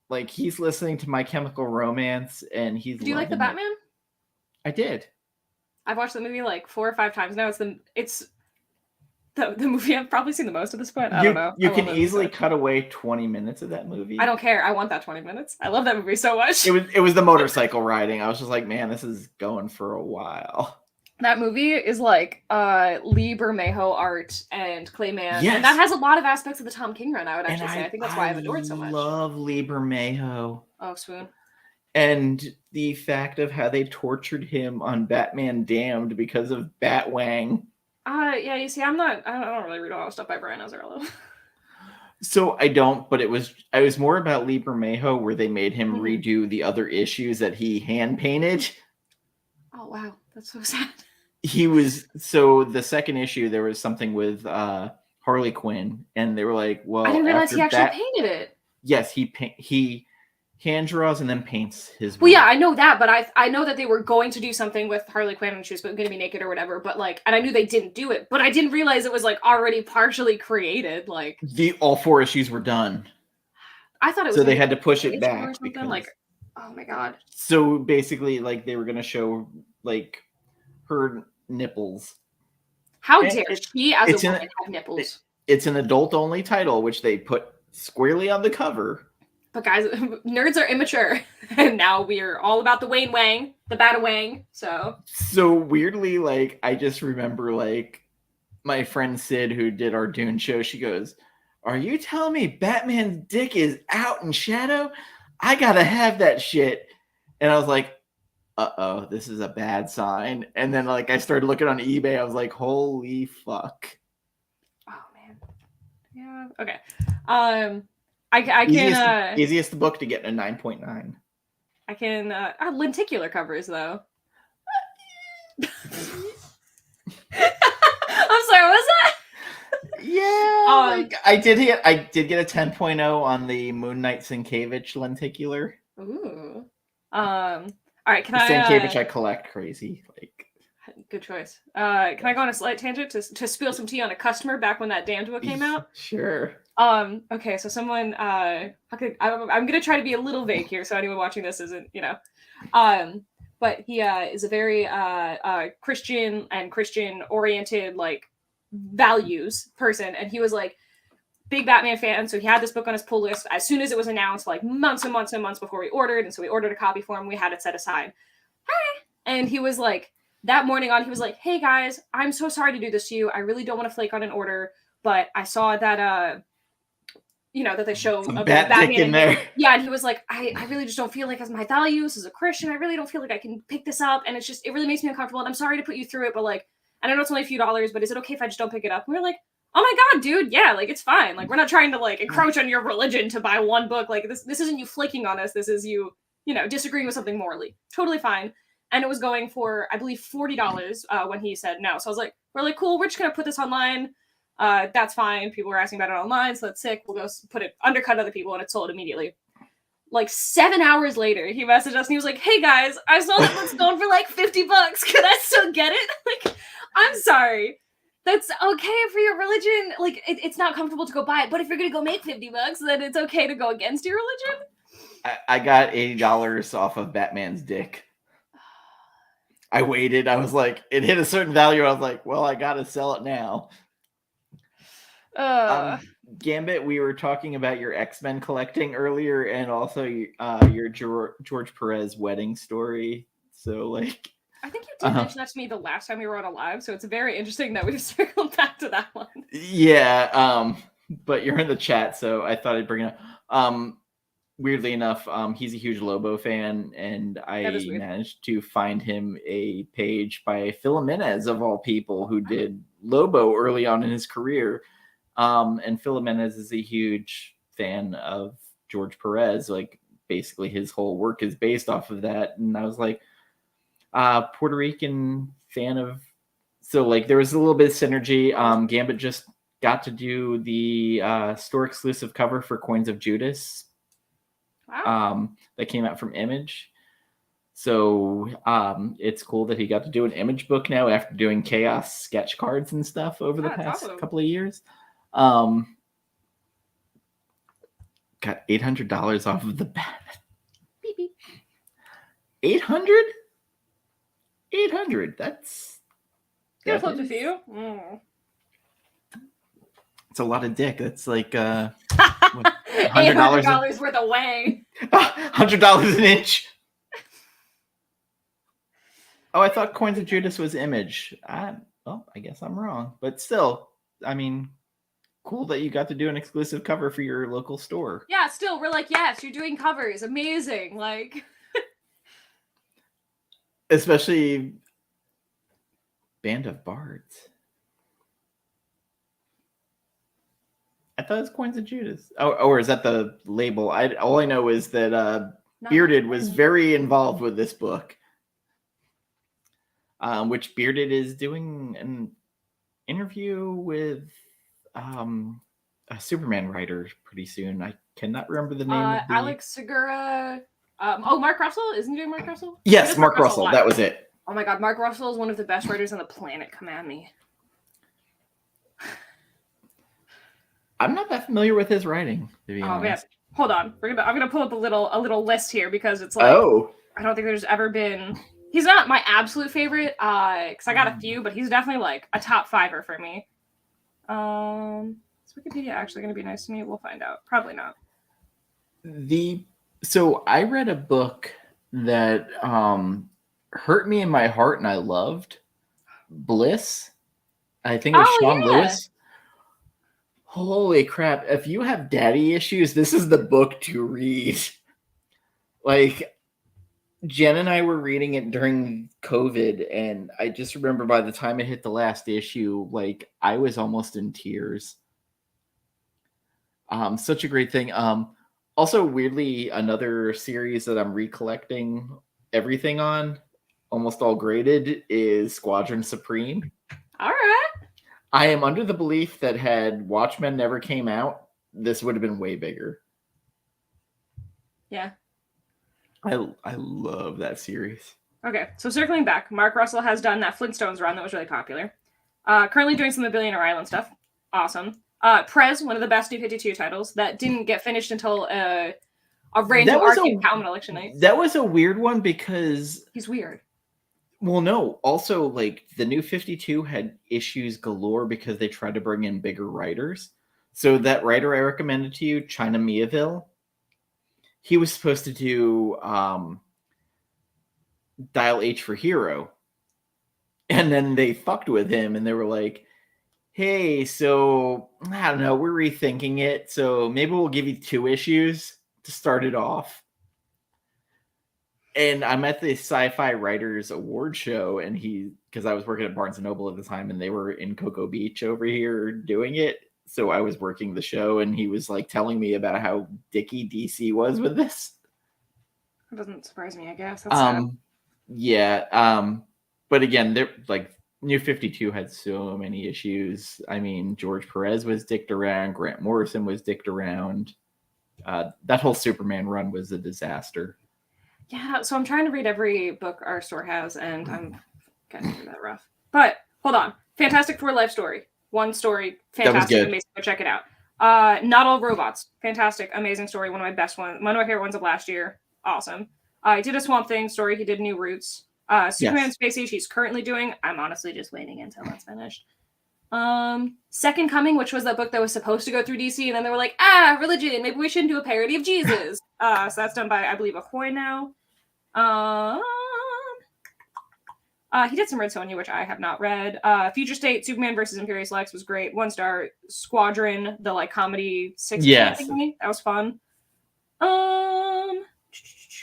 Like he's listening to My Chemical Romance and he's Do you like the loving it. Batman? I did. I've watched the movie like 4 or 5 times now. It's the movie I've probably seen the most at this point. I don't know. You I can love that movie so easily much. cut away 20 minutes of that movie. I don't care. I want that 20 minutes. I love that movie so much. It was the motorcycle riding. I was just like, man, this is going for a while. That movie is like Lee Bermejo art and Clayman. Yes. And that has a lot of aspects of the Tom King run, I would actually And say. I think that's why I've adored so much. I love Lee Bermejo. Oh, swoon. And the fact of how they tortured him on Batman Damned because of Batwang. Yeah, you see, I don't really read a lot of stuff by Brian Azzarello. So I don't, but it was more about Lee Bermejo where they made him Mhm. redo the other issues that he hand painted. Oh wow, that's so sad. So the second issue there was something with Harley Quinn, and they were like, well, I didn't realize he after actually painted it. Yes, he hand draws and then paints his Well, work. yeah, I know that, but I know that they were going to do something with Harley Quinn and she was going to be naked or whatever, but like, and I knew they didn't do it, but I didn't realize it was like already partially created. Like, all 4 issues were done. I thought it was So they had to push it back or something. Like, oh my god. So basically, like they were gonna show like her nipples. How dare she as a woman have nipples? It's an adult-only title, which they put squarely on the cover. But guys, nerds are immature, and now we're all about the Wayne Wang, the Batawang. So weirdly, like I just remember, like my friend Sid, who did our Dune show, she goes, "Are you telling me Batman's dick is out in shadow? I gotta have that shit." And I was like, "Uh-oh, this is a bad sign." And then like I started looking on eBay, I was like, "Holy fuck!" Oh man, yeah. Okay, I can easiest book to get a 9.9. I can lenticular covers though. I'm sorry, what was that? Yeah, I did get a 10.0 on the Moon Knight Sienkiewicz lenticular. Ooh. All right, can Sienkiewicz I collect crazy. Like, good choice. Can I go on a slight tangent to spill some tea on a customer back when that Damned book came out? Sure. Okay, so someone I'm gonna try to be a little vague here, so anyone watching this isn't, but he is a very Christian and Christian oriented like values person, and he was like big Batman fan, so he had this book on his pull list as soon as it was announced, like months and months and months before we ordered, and so we ordered a copy for him. We had it set aside. Hey! And he was like, that morning on, he was like, "Hey guys, I'm so sorry to do this to you. I really don't want to flake on an order, but I saw that that they show some a bit of Batman in there." Yeah, and he was like, I really just don't feel like as my values as a Christian, I really don't feel like I can pick this up, and it really makes me uncomfortable, and I'm sorry to put you through it, but like, I know it's only a few dollars, but is it okay if I just don't pick it up? And we were like, oh my god, dude, yeah, like it's fine. Like we're not trying to like encroach on your religion to buy one book. Like this isn't you flaking on us. This is you, disagreeing with something morally. Totally fine. And it was going for, I believe, $40 when he said no. So I was like, we're like, cool, we're just gonna put this online. That's fine. People were asking about it online, so that's sick. We'll go put it, undercut other people, and it sold immediately. Like 7 hours later, he messaged us and he was like, "Hey guys, I saw that book's going for like $50. Can I still get it?" Like, I'm sorry. That's okay for your religion. Like, it's not comfortable to go buy it, but if you're gonna go make $50, then it's okay to go against your religion. I got $80 off of Batman's dick. I waited. I was like, it hit a certain value. I was like, well, I gotta sell it now. Gambit, we were talking about your X-Men collecting earlier, and also your George Perez wedding story. So, like, I think you did mention that to me the last time we were on a live, so it's very interesting that we've circled back to that one. Yeah, but you're in the chat, so I thought I'd bring it up. Weirdly enough, he's a huge Lobo fan, and That is I weird. managed to find him a page by Phil Jimenez, of all people, who did Lobo early on in his career. And Phil Jimenez is a huge fan of George Perez. Like, basically his whole work is based off of that. And I was like, Puerto Rican fan of, so like there was a little bit of synergy. Gambit just got to do the store exclusive cover for Coins of Judas. Wow. That came out from Image. So it's cool that he got to do an Image book now after doing Chaos sketch cards and stuff over the past awesome. couple of years. Got $800 off of the bat. Beep, beep. 800? 800. That's Gonna flip a few. It's a lot of dick. That's like $800 $100 worth of wang. $100 an inch. Oh, I thought Coins of Judas was Image. Well, I guess I'm wrong. But still, I mean, cool that you got to do an exclusive cover for your local store. Yeah, still, we're like, yes, you're doing covers. Amazing. Like, especially Band of Bards. I thought it was Coins of Judas. Oh, or is that the label? All I know is that Bearded was very involved with this book. Which Bearded is doing an interview with a Superman writer pretty soon. I cannot remember the name of the... Alex Segura. Mark Russell? Isn't he doing Mark Russell? Yes, Mark Russell. That was it. Oh my god, Mark Russell is one of the best writers on the planet. Come at me. I'm not that familiar with his writing, to be honest. Man. Hold on. I'm gonna pull up a little list here because it's like I don't think there's ever been. He's not my absolute favorite, because I got a few, but he's definitely like a top fiver for me. Is Wikipedia actually gonna be nice to me? We'll find out. Probably not. So I read a book that hurt me in my heart and I loved. Bliss. I think it was Sean Lewis. Holy crap. If you have daddy issues, this is the book to read. Like, Jen and I were reading it during COVID, and I just remember by the time it hit the last issue, like, I was almost in tears. Such a great thing. Also, weirdly, another series that I'm recollecting everything on, almost all graded, is Squadron Supreme. All right. I am under the belief that had Watchmen never came out, this would have been way bigger. Yeah. I love that series. Okay, so circling back, Mark Russell has done that Flintstones run that was really popular. Currently doing some of the Billionaire Island stuff. Awesome. Prez, one of the best New 52 titles that didn't get finished until a random Arcade Calvin election night. That was a weird one because... He's weird. Well, no. Also, like, the New 52 had issues galore because they tried to bring in bigger writers. So that writer I recommended to you, China Miaville, he was supposed to do Dial H for Hero. And then they fucked with him and they were like, hey, so, I don't know, we're rethinking it. So maybe we'll give you 2 issues to start it off. And I'm at the Sci-Fi Writers Award show, and because I was working at Barnes & Noble at the time, and they were in Cocoa Beach over here doing it. So I was working the show, and he was like telling me about how dicky DC was with this. It doesn't surprise me, I guess. That's sad. Yeah. But again, they're like New 52 had so many issues. I mean, George Perez was dicked around, Grant Morrison was dicked around. That whole Superman run was a disaster. Yeah, so I'm trying to read every book our store has, and I'm getting through that rough. But hold on, Fantastic Four Life Story, one story, fantastic, amazing. Go check it out. Not All Robots, fantastic, amazing story, one of my best ones, one of my favorite ones of last year, awesome. He did a Swamp Thing story. He did New Roots. Superman Space Age. He's currently doing. I'm honestly just waiting until that's finished. Second Coming, which was that book that was supposed to go through DC, and then they were like, religion, maybe we shouldn't do a parody of Jesus. So that's done by, I believe, Ahoy now. He did some Red Sonja, which I have not read. Future State, Superman versus Imperious Lex was great. 1 star. Squadron, the like comedy 60s Yes. thingy. That was fun.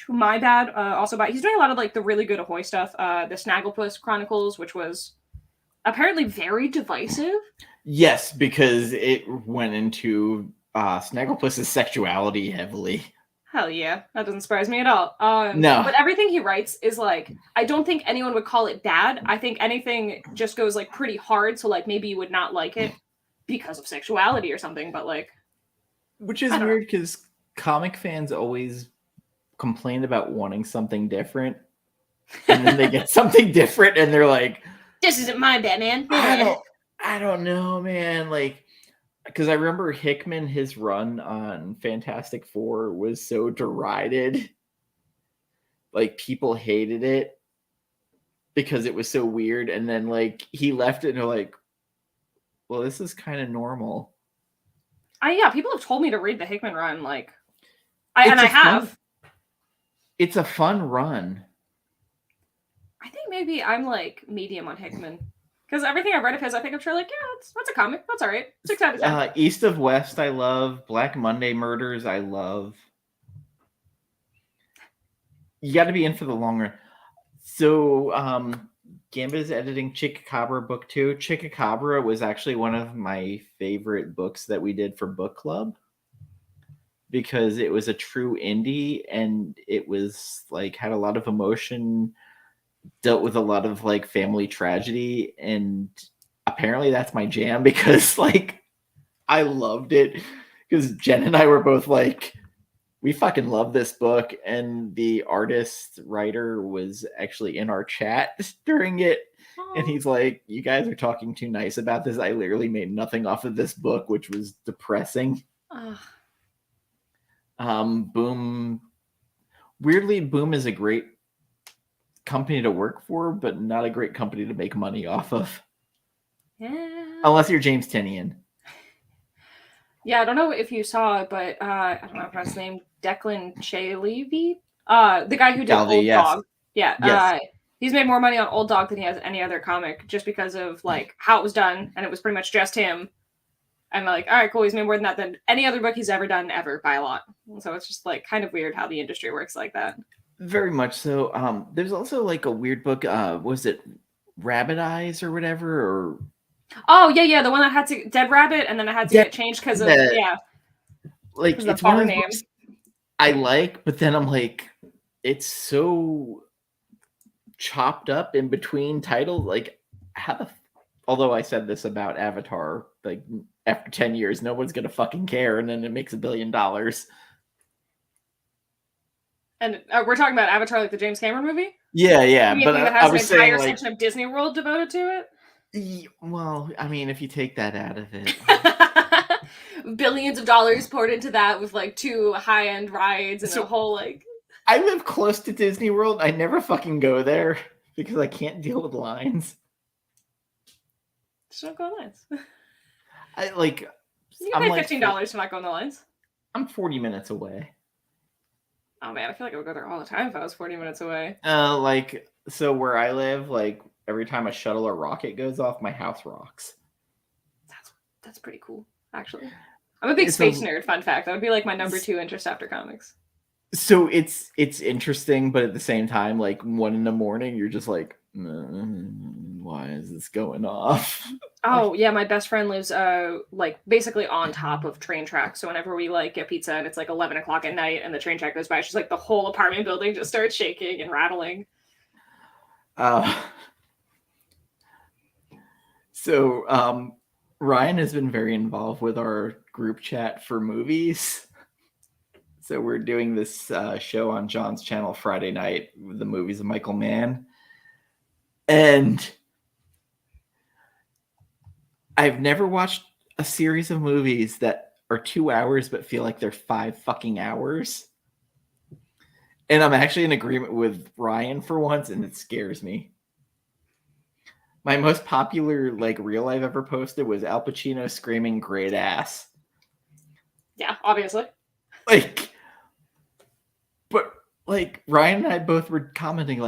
My Bad. Also by he's doing a lot of like the really good Ahoy stuff. The Snagglepuss Chronicles, which was apparently very divisive. Yes, because it went into Snagglepuss's sexuality heavily. Hell yeah, that doesn't surprise me at all. No. But everything he writes is like, I don't think anyone would call it bad. I think anything just goes like pretty hard, so like maybe you would not like it because of sexuality or something. But like, Which is weird because comic fans always complain about wanting something different, and then they get something different, and they're like, "This isn't my Batman." I don't know, man. Like, because I remember Hickman, his run on Fantastic Four was so derided. Like, people hated it because it was so weird. And then, like, he left it and they're like, well, this is kind of normal. Yeah, people have told me to read the Hickman run. Like, I have. It's a fun run. I think maybe I'm like medium on Hickman. Because everything I've read of his, I think I'm sure like, yeah, that's a comic. That's all right. 6 out of 10. East of West, I love. Black Monday Murders, I love. You got to be in for the long run. So, Gambit is editing Chicacabra book 2. Chicacabra was actually one of my favorite books that we did for book club because it was a true indie and it was like had a lot of emotion, dealt with a lot of like family tragedy, and apparently that's my jam because like I loved it because Jen and I were both like, we fucking love this book, and the artist writer was actually in our chat during it. And he's like, you guys are talking too nice about this. I literally made nothing off of this book, which was depressing. Boom. Weirdly, Boom is a great company to work for, but not a great company to make money off of. Yeah. Unless you're James Tynion. Yeah, I don't know if you saw it, but I don't know if his name, Declan Shalevy, the guy who did Old Dog. Yeah. Yes. He's made more money on Old Dog than he has any other comic just because of like how it was done, and it was pretty much just him. I'm like, all right, cool. He's made more than that than any other book he's ever done ever by a lot. So it's just like kind of weird how the industry works like that. Very much so. There's also like a weird book. Was it Rabbit Eyes or whatever? Or oh yeah, the one that had to Dead Rabbit, and then it had to get changed because of like it's one of the books I like, but then I'm like, it's so chopped up in between titles. Like, although I said this about Avatar, like after 10 years, no one's gonna fucking care, and then it makes $1 billion. And we're talking about Avatar, like the James Cameron movie? Yeah. But I was saying, like, section of Disney World devoted to it? Well, I mean, if you take that out of it. Billions of dollars poured into that with, like, 2 high-end rides and a whole, like... I live close to Disney World. I never fucking go there because I can't deal with lines. Just don't go on lines. You can pay $15 to not go on the lines. I'm 40 minutes away. Oh man, I feel like I would go there all the time if I was 40 minutes away. So where I live, like every time a shuttle or rocket goes off, my house rocks. That's pretty cool, actually. I'm a big space nerd, fun fact. That would be like my number 2 interest after comics. So it's interesting, but at the same time, like 1 a.m, you're just like, why is this going off? Oh yeah, my best friend lives like basically on top of train tracks. So whenever we like get pizza and it's like 11 o'clock at night and the train track goes by, she's like the whole apartment building just starts shaking and rattling. So Ryan has been very involved with our group chat for movies. So we're doing this show on John's channel Friday night with the movies of Michael Mann. And I've never watched a series of movies that are 2 hours but feel like they're 5 fucking hours. And I'm actually in agreement with Ryan for once, and it scares me. My most popular reel I've ever posted was Al Pacino screaming "great ass." Yeah, obviously. But Ryan and I both were commenting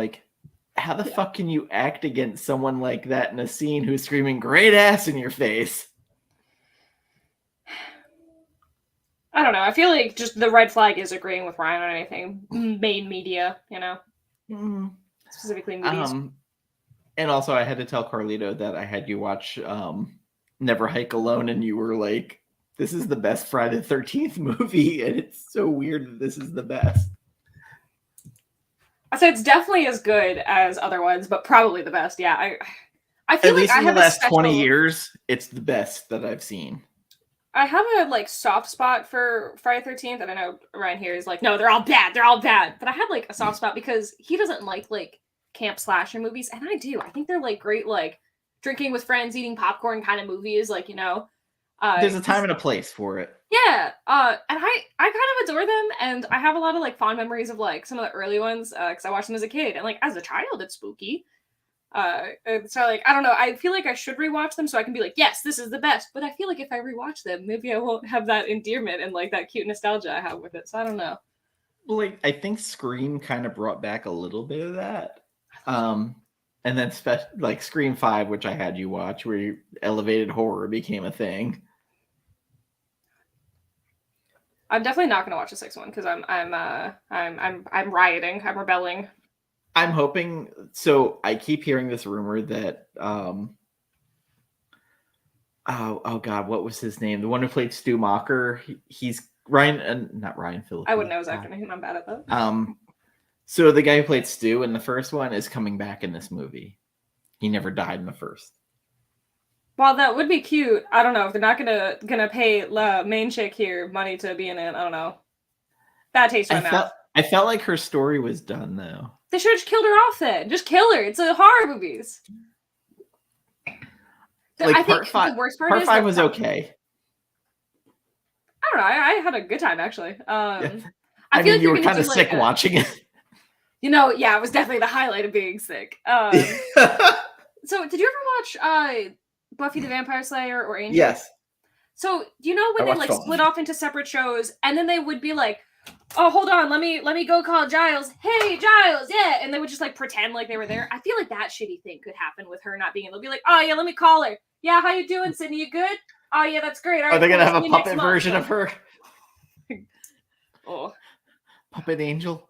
how the fuck can you act against someone like that in a scene who's screaming "great ass" in your face? I don't know. I feel like just the red flag is agreeing with Ryan on anything main media, you know, specifically movies. And also I had to tell Carlito that I had you watch Never Hike Alone, and you were like, "This is the best Friday the 13th movie," and it's so weird that this is the best. I said it's definitely as good as other ones, but probably the best. Yeah, I feel At like least I in have the last a special, 20 years, it's the best that I've seen. I have a like soft spot for Friday 13th, and I know Ryan here is like, no, they're all bad. They're all bad. But I had like a soft spot because he doesn't like camp slasher movies, and I do. I think they're like great, like drinking with friends, eating popcorn kind of movies, like, you know. There's a time and a place for it. Yeah, and I kind of adore them, and I have a lot of like fond memories of like some of the early ones because I watched them as a kid, and like as a child, it's spooky. And so like I don't know, I feel like I should rewatch them so I can be like, yes, this is the best. But I feel like if I rewatch them, maybe I won't have that endearment and like that cute nostalgia I have with it. So I don't know. Well, like I think Scream kind of brought back a little bit of that. And then like Scream 5, which I had you watch, where elevated horror became a thing. I'm definitely not going to watch the sixth one because I'm rioting. I'm rebelling. I'm hoping. So I keep hearing this rumor that oh god, what was his name? The one who played Stu Macher. He's Ryan, not Ryan Phillippe. I wouldn't know his actor name. I'm bad at that. So the guy who played Stu in the first one is coming back in this movie. He never died in the first. While that would be cute, I don't know if they're not gonna pay the main chick here money to be in it. I don't know. Bad taste in my mouth. I felt like her story was done though. They should have just killed her off then. Just kill her. It's a horror movies. Like I think the worst part is part 5 was okay. I don't know. I had a good time actually. Yeah. I mean, like you were kind of sick watching it. You know, yeah, it was definitely the highlight of being sick. So, did you ever watch Buffy the Vampire Slayer or Angel? Yes. So, do you know when they like split off into separate shows, and then they would be like, "Oh, hold on, let me go call Giles. Hey, Giles, yeah," and they would just like pretend like they were there. I feel like that shitty thing could happen with her not being. They'll be like, "Oh yeah, let me call her. Yeah, how you doing, Sydney? You good? Oh yeah, that's great. All right, are they gonna have a puppet version of her? Oh, Puppet Angel.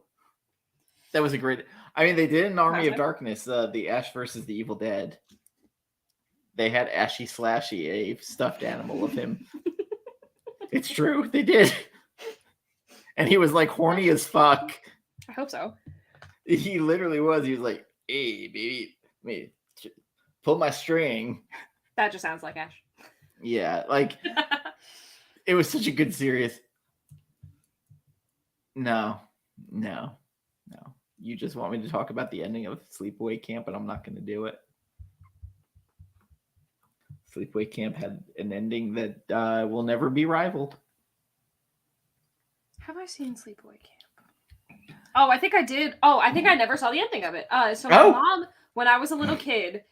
That was a great. I mean, they did in Army of Darkness, the Ash versus the Evil Dead. They had Ashy Slashy, a stuffed animal of him. It's true, they did. And he was like horny as fuck. I hope so. He literally was. He was like, "Hey, baby, pull my string." That just sounds like Ash. Yeah, like it was such a good series. No. You just want me to talk about the ending of Sleepaway Camp, and I'm not going to do it. Sleepaway Camp had an ending that will never be rivaled. Have I seen Sleepaway Camp? Oh, I think I did. Oh, I think I never saw the ending of it. So my mom, when I was a little kid,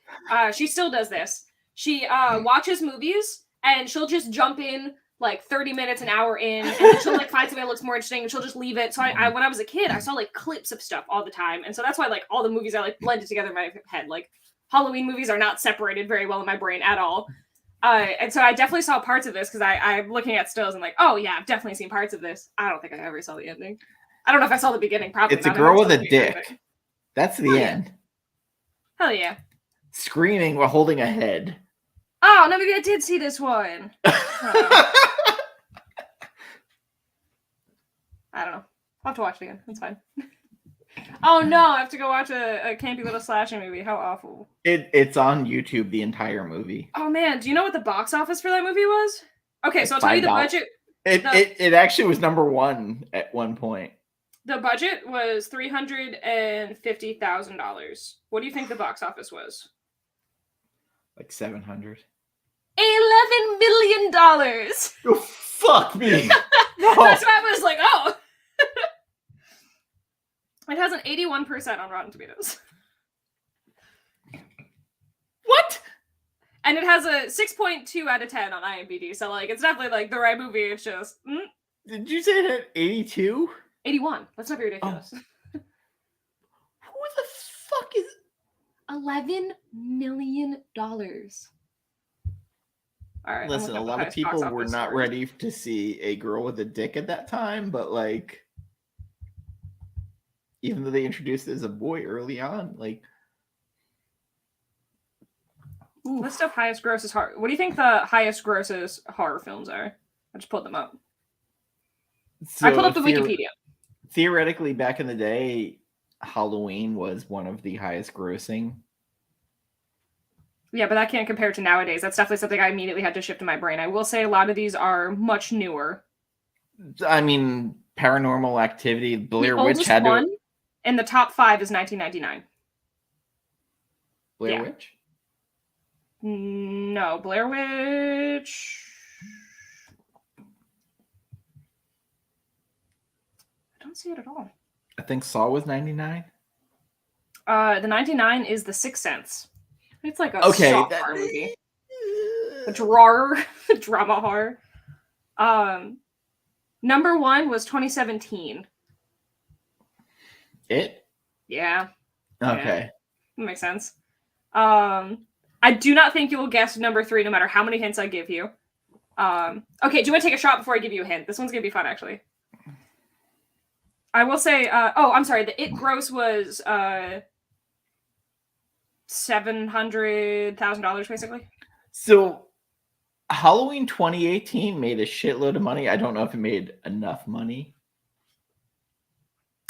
she still does this. She watches movies, and she'll just jump in like 30 minutes, an hour in, and then she'll like find something that looks more interesting, and she'll just leave it. So I when I was a kid, I saw like clips of stuff all the time, and so that's why like all the movies are like blended together in my head. Like Halloween movies are not separated very well in my brain at all. And so I definitely saw parts of this because I'm looking at stills and like, oh yeah, I've definitely seen parts of this. I don't think I ever saw the ending. I don't know if I saw the beginning. Probably it's a girl with a dick. That's the end. Hell yeah! Screaming while holding a head. Oh no, maybe I did see this one. I don't know. I'll have to watch it again. It's fine. Oh no, I have to go watch a campy little slasher movie. How awful. It's on YouTube, the entire movie. Oh man, do you know what the box office for that movie was? Okay, so I'll tell you the budget. It actually was number 1 at one point. The budget was $350,000. What do you think the box office was? Like 700. $11 million. Oh, fuck me. No. That's why I was like, oh. It has an 81% on Rotten Tomatoes. What? And it has a 6.2 out of 10 on IMDb. So like, it's definitely like the right movie. It's just. Did you say it had 82? 81. Let's not be ridiculous. Oh. Who the fuck is? $11 million. All right, Listen, a lot of people were not ready to see a girl with a dick at that time, but like, even though they introduced it as a boy early on, like, list of highest grosses horror. What do you think the highest grosses horror films are? I just pulled them up. So I pulled up the Wikipedia. Theoretically, back in the day, Halloween was one of the highest grossing. Yeah, but that can't compare to nowadays. That's definitely something I immediately had to shift in my brain. I will say a lot of these are much newer. I mean, Paranormal Activity, Blair Witch had one in the top 5 is 1999. Blair Witch? No, Blair Witch. I don't see it at all. I think Saw was 99. The 99 is The Sixth Sense. It's like a soft horror movie. A drama horror. Number 1 was 2017. It? Yeah. Okay. That makes sense. I do not think you will guess number 3 no matter how many hints I give you. Okay, do you want to take a shot before I give you a hint? This one's going to be fun, actually. I will say, I'm sorry, the It gross was $700,000, basically. So, Halloween 2018 made a shitload of money. I don't know if it made enough money.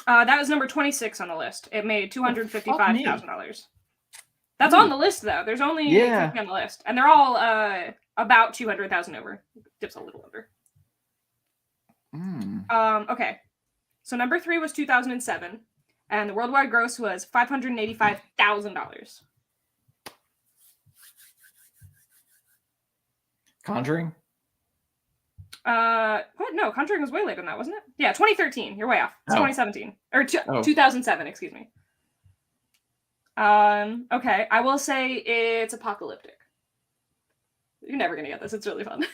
That was number 26 on the list. It made $255,000. That's on the list, though. There's only 50 on the list. And they're all about 200,000 over. Dips a little under. Okay. So number 3 was 2007. And the worldwide gross was $585,000. Conjuring? What? No, Conjuring was way later than that, wasn't it? Yeah, 2013. You're way off. It's 2017. Or 2007, excuse me. Okay. I will say it's apocalyptic. You're never gonna get this. It's really fun.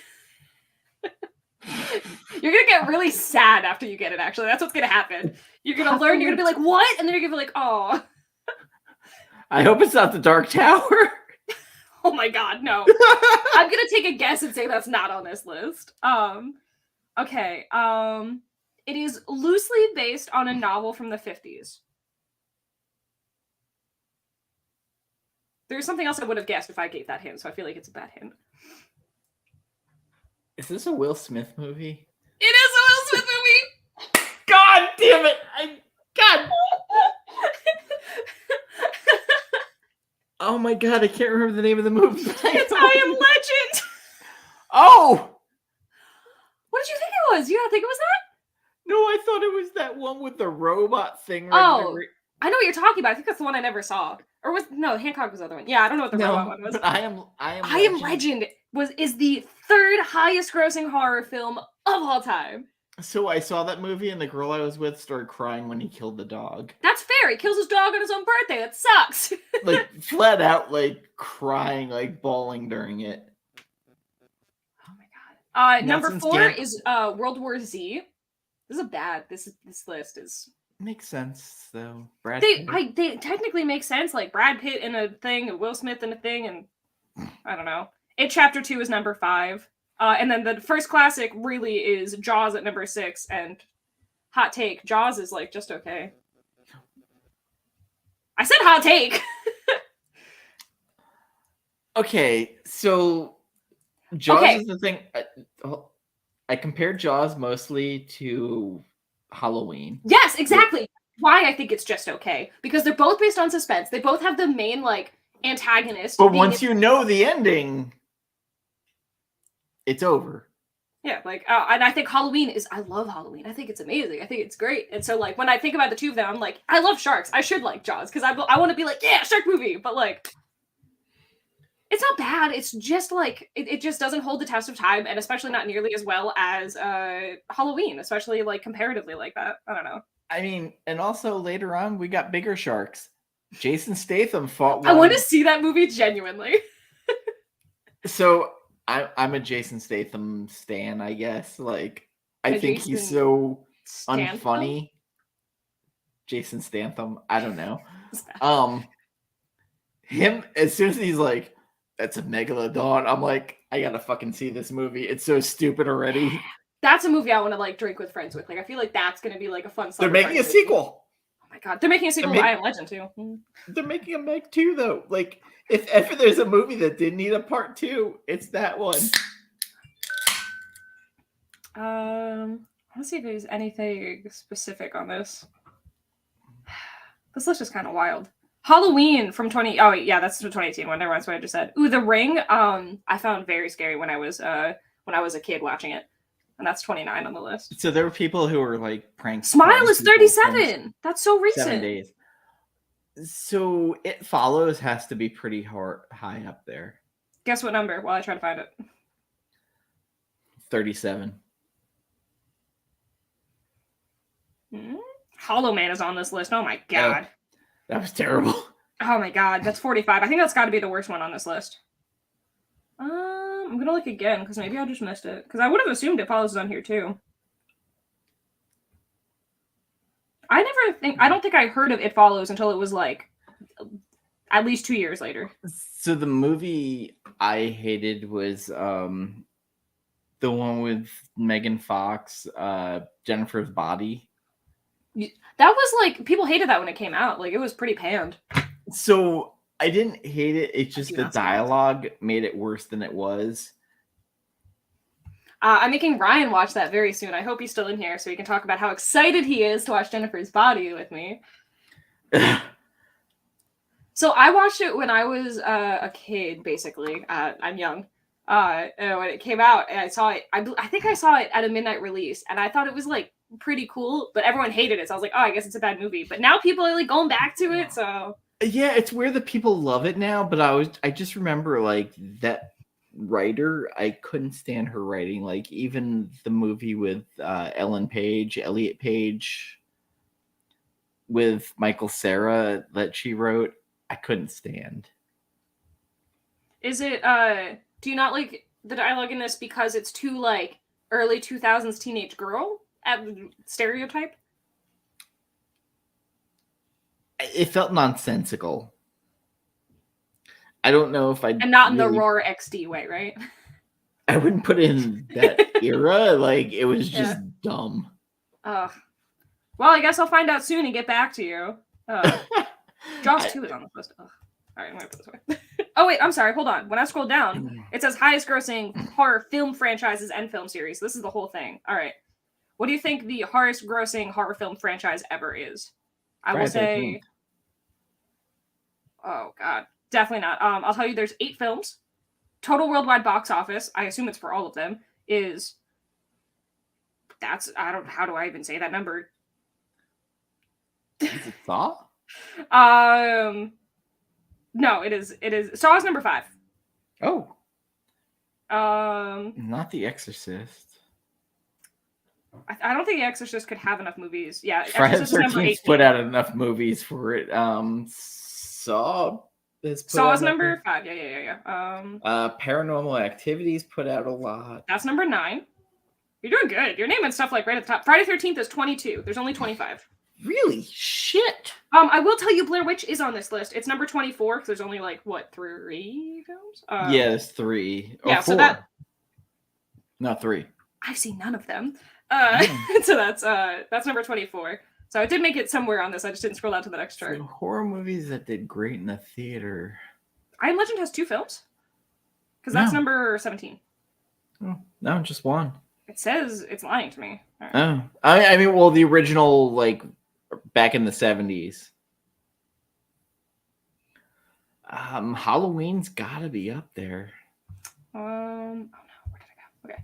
You're gonna get really sad after you get it, actually. That's what's gonna happen. You're gonna learn, you're gonna be like, what? And then you're gonna be like, oh. I hope it's not The Dark Tower. Oh my god, no. I'm gonna take a guess and say that's not on this list. Okay. It is loosely based on a novel from the 50s. There's something else I would have guessed if I gave that hint, so I feel like it's a bad hint. Is this a Will Smith movie? It is a Will Smith movie! God damn it! God! Oh my god, I can't remember the name of the movie. It's I Am Legend! Oh! What did you think it was? You don't think it was that? No, I thought it was that one with the robot thing. I know what you're talking about. I think that's the one I never saw. Or Hancock was the other one. Yeah, I don't know what the robot one was. But I Am Legend is the 3rd highest grossing horror film of all time. So I saw that movie and the girl I was with started crying when he killed the dog. That's fair. He kills his dog on his own birthday. That sucks. Like flat out, like crying, like bawling during it. Oh my god. Number 4 is World War Z. This is a bad. This list is. Makes sense though. They technically make sense. Like Brad Pitt in a thing, and Will Smith in a thing, and I don't know. It Chapter 2 is number 5. And then the first classic really is Jaws at number 6, and hot take, Jaws is like just okay. I said hot take. Okay, so Jaws is the thing. I compared Jaws mostly to Halloween. Yes, exactly. Why I think it's just okay. Because they're both based on suspense. They both have the main, like, antagonist. But once you know the ending, it's over. Yeah, like, and I think I love Halloween. I think it's amazing. I think it's great. And so, like, when I think about the two of them, I'm like, I love sharks. I should like Jaws, because I want to be like, yeah, shark movie. But, like, it's not bad. It's just, like, it just doesn't hold the test of time, and especially not nearly as well as Halloween, especially, like, comparatively like that. I don't know. I mean, and also later on, we got bigger sharks. Jason Statham fought one. I want to see that movie genuinely. So... I'm a Jason Statham stan, I guess. Like, I think he's so unfunny. Jason Statham. I don't know. him, as soon as he's like, "That's a megalodon," I'm like, I gotta fucking see this movie. It's so stupid already. That's a movie I want to like drink with friends with. Like I feel like that's gonna be like a fun They're summer making party a movie. sequel. Oh my god, they're making a sequel to I Am Legend too. They're making a Meg 2 though. Like if ever there's a movie that didn't need a part 2, it's that one. Let's see if there's anything specific on this. This list is kind of wild. Halloween from 20. Oh yeah, that's the 2018 one. Never mind. That's what I just said. Ooh, The Ring. I found very scary when I was a kid watching it, and that's 29 on the list. So there were people who were like pranks. Smile is 37. That's so recent. 7 days. So It Follows has to be pretty high up there. Guess what number? While I try to find it. 37. Hollow Man is on this list. Oh my god. That was terrible. Oh my god, that's 45. I think that's got to be the worst one on this list. I'm gonna look again because maybe I just missed it. Because I would have assumed It Follows is on here too. I don't think I heard of It Follows until it was like at least 2 years later. So the movie I hated was the one with Megan Fox, Jennifer's Body. That was like people hated that when it came out. Like it was pretty panned. So I didn't hate it. It's just the dialogue made it worse than it was. I'm making Ryan watch that very soon. I hope he's still in here so he can talk about how excited he is to watch Jennifer's Body with me. So I watched it when I was a kid, basically. I'm young. When it came out, and I saw it. I think I saw it at a midnight release, and I thought it was like pretty cool, but everyone hated it. So I was like, oh, I guess it's a bad movie. But now people are like going back to it. So yeah, it's weird that people love it now. But I just remember like that writer, I couldn't stand her writing. Like even the movie with Elliot Page with Michael Cera that she wrote, I couldn't stand. Is it do you not like the dialogue in this because it's too like early 2000s teenage girl stereotype? It felt nonsensical. I don't know if I and not in the Roar XD way, right? I wouldn't put it in that era. Like it was just dumb. Well, I guess I'll find out soon and get back to you. Jaws 2 is on the list. All right, I'm gonna put this away. Oh wait, I'm sorry. Hold on. When I scroll down, it says highest grossing horror film franchises and film series. This is the whole thing. All right. What do you think the highest grossing horror film franchise ever is? I will say. Oh God, definitely not. I'll tell you. There's 8 films. Total worldwide box office. I assume it's for all of them. How do I even say that number? Is it Saw? No, it is. Saw is number 5. Oh. Not The Exorcist. I don't think The Exorcist could have enough movies. Yeah, Friday the 13th put out enough movies for it. Saw is number 5. Yeah. Paranormal Activities put out a lot. That's number 9. You're doing good. You're naming stuff like right at the top. Friday 13th is 22. There's only 25. Really? Shit. I will tell you Blair Witch is on this list. It's number 24 because there's only like 3 films? Yeah, there's 3. Yeah, 4. so No, 3. I've seen none of them. So that's number 24. So I did make it somewhere on this. I just didn't scroll down to the next chart. So horror movies that did great in the theater. I Am Legend has 2 films. Because that's number 17. Oh, no, just 1. It says it's lying to me. Right. Oh, I mean, well, the original, like, back in the 70s. Halloween's gotta be up there. Oh no, where did I go? Okay.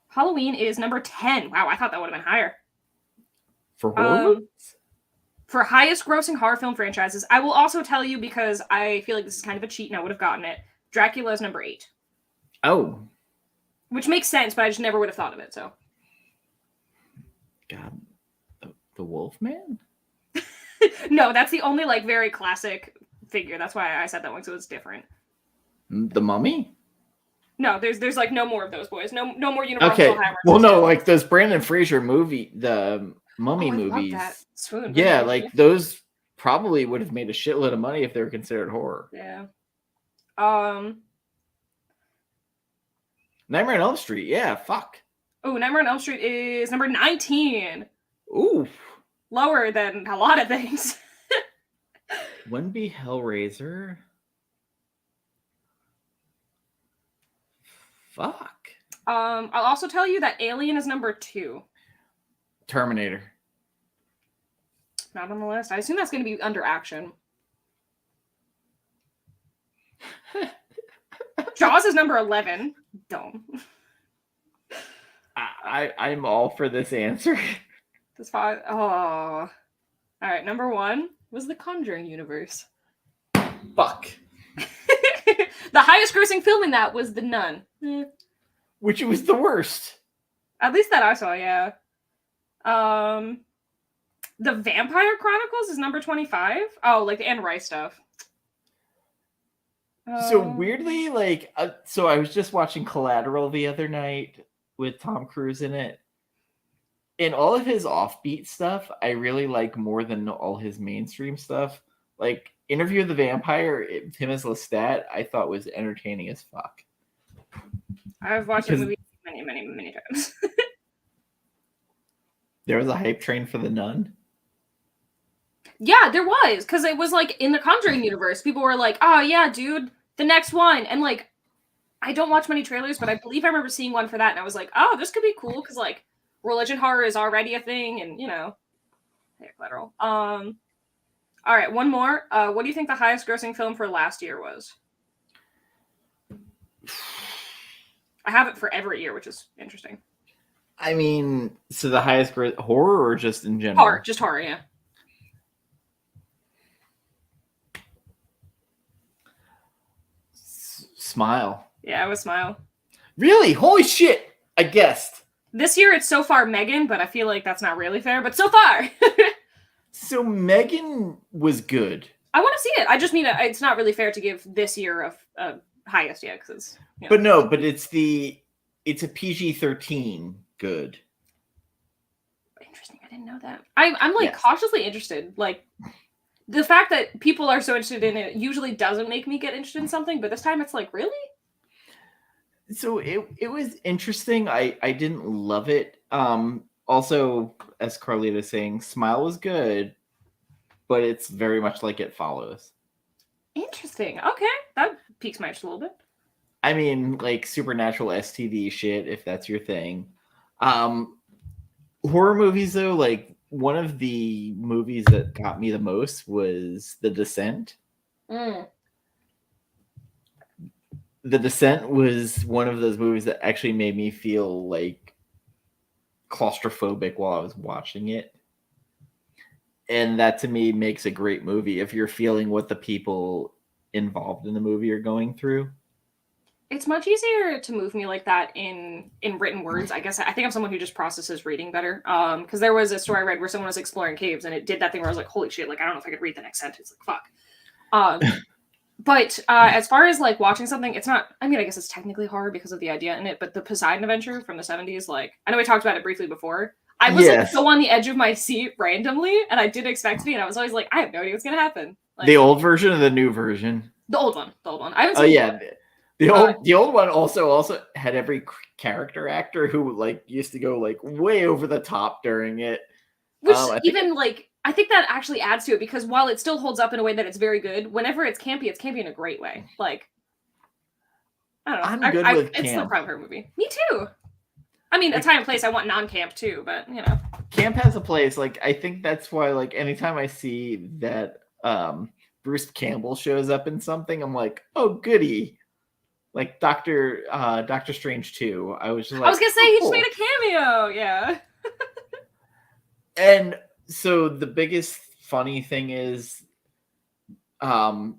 Halloween is number 10. Wow, I thought that would have been higher. For horror? For highest grossing horror film franchises, I will also tell you because I feel like this is kind of a cheat and I would have gotten it. Dracula is number 8. Oh. Which makes sense, but I just never would have thought of it, so. God. The Wolfman? No, that's the only, like, very classic figure. That's why I said that one, so it's different. The Mummy? No, there's like no more of those boys. No more Universal. Okay. Well, no, like those Brandon Fraser the Mummy movies. Love that. Swoon. Yeah, like those probably would have made a shitload of money if they were considered horror. Yeah. Nightmare on Elm Street. Yeah, fuck. Oh, Nightmare on Elm Street is number 19. Ooh. Lower than a lot of things. Wouldn't be Hellraiser. Fuck. I'll also tell you that Alien is number 2. Terminator. Not on the list. I assume that's going to be under action. Jaws is number 11. Dumb. I'm all for this answer. That's 5. Oh. All right, number 1 was the Conjuring universe. Fuck. The highest grossing film in that was The Nun. Which was the worst. At least that I saw, yeah. The Vampire Chronicles is number 25. Oh, like the Anne Rice stuff. So weirdly, like, so I was just watching Collateral the other night with Tom Cruise in it. And all of his offbeat stuff, I really like more than all his mainstream stuff. Like, Interview with the Vampire, him as Lestat, I thought was entertaining as fuck. I've watched the movie many times. There was a hype train for The Nun. Yeah, there was, because it was like in the Conjuring universe. People were like, "Oh yeah, dude, the next one," and like, I don't watch many trailers, but I believe I remember seeing one for that, and I was like, "Oh, this could be cool," because like, religion horror is already a thing, and you know, Collateral. All right, one more. What do you think the highest grossing film for last year was? I have it for every year, which is interesting. I mean, so the highest horror or just in general? Horror, just horror, yeah. Smile. Yeah, it was Smile. Really? Holy shit! I guessed. This year it's so far Megan, but I feel like that's not really fair, but so far. So Megan was good. I want to see it. I just mean it's not really fair to give this year a highest yet, because you know. But no, but it's a PG-13 good. Interesting. I didn't know that. I'm like cautiously interested. Like the fact that people are so interested in it usually doesn't make me get interested in something, but this time it's like, really? So it was interesting. I didn't love it. Also, as Carlita is saying, Smile was good, but it's very much like It Follows. Interesting. Okay, that piques my interest a little bit. I mean, like supernatural STD shit, if that's your thing. Horror movies, though, like one of the movies that got me the most was The Descent. The Descent was one of those movies that actually made me feel like claustrophobic while I was watching it. And that to me makes a great movie if you're feeling what the people involved in the movie are going through. It's much easier to move me like that in written words. I guess I think I'm someone who just processes reading better. Because there was a story I read where someone was exploring caves and it did that thing where I was like, holy shit, like I don't know if I could read the next sentence. Like fuck. But as far as like watching something, it's not, I mean, I guess it's technically horror because of the idea in it, but the Poseidon Adventure from the 70s, like, I know we talked about it briefly before. I was like so on the edge of my seat randomly, and I didn't expect to be, and I was always like, I have no idea what's going to happen. Like, the old version or the new version? The old one. I haven't seen it. The old one also had every character actor who like used to go like way over the top during it. Which I think that actually adds to it, because while it still holds up in a way that it's very good, whenever it's campy in a great way. Like, I don't know. I'm good with camp. It's still probably her movie. Me too. I mean, a time and place, I want non-camp too, but you know. Camp has a place. Like, I think that's why, like, anytime I see that Bruce Campbell shows up in something, I'm like, oh, goody. Like Doctor Strange 2. I was just like, I was gonna say, he just made a cameo. Yeah. And so the biggest funny thing is there's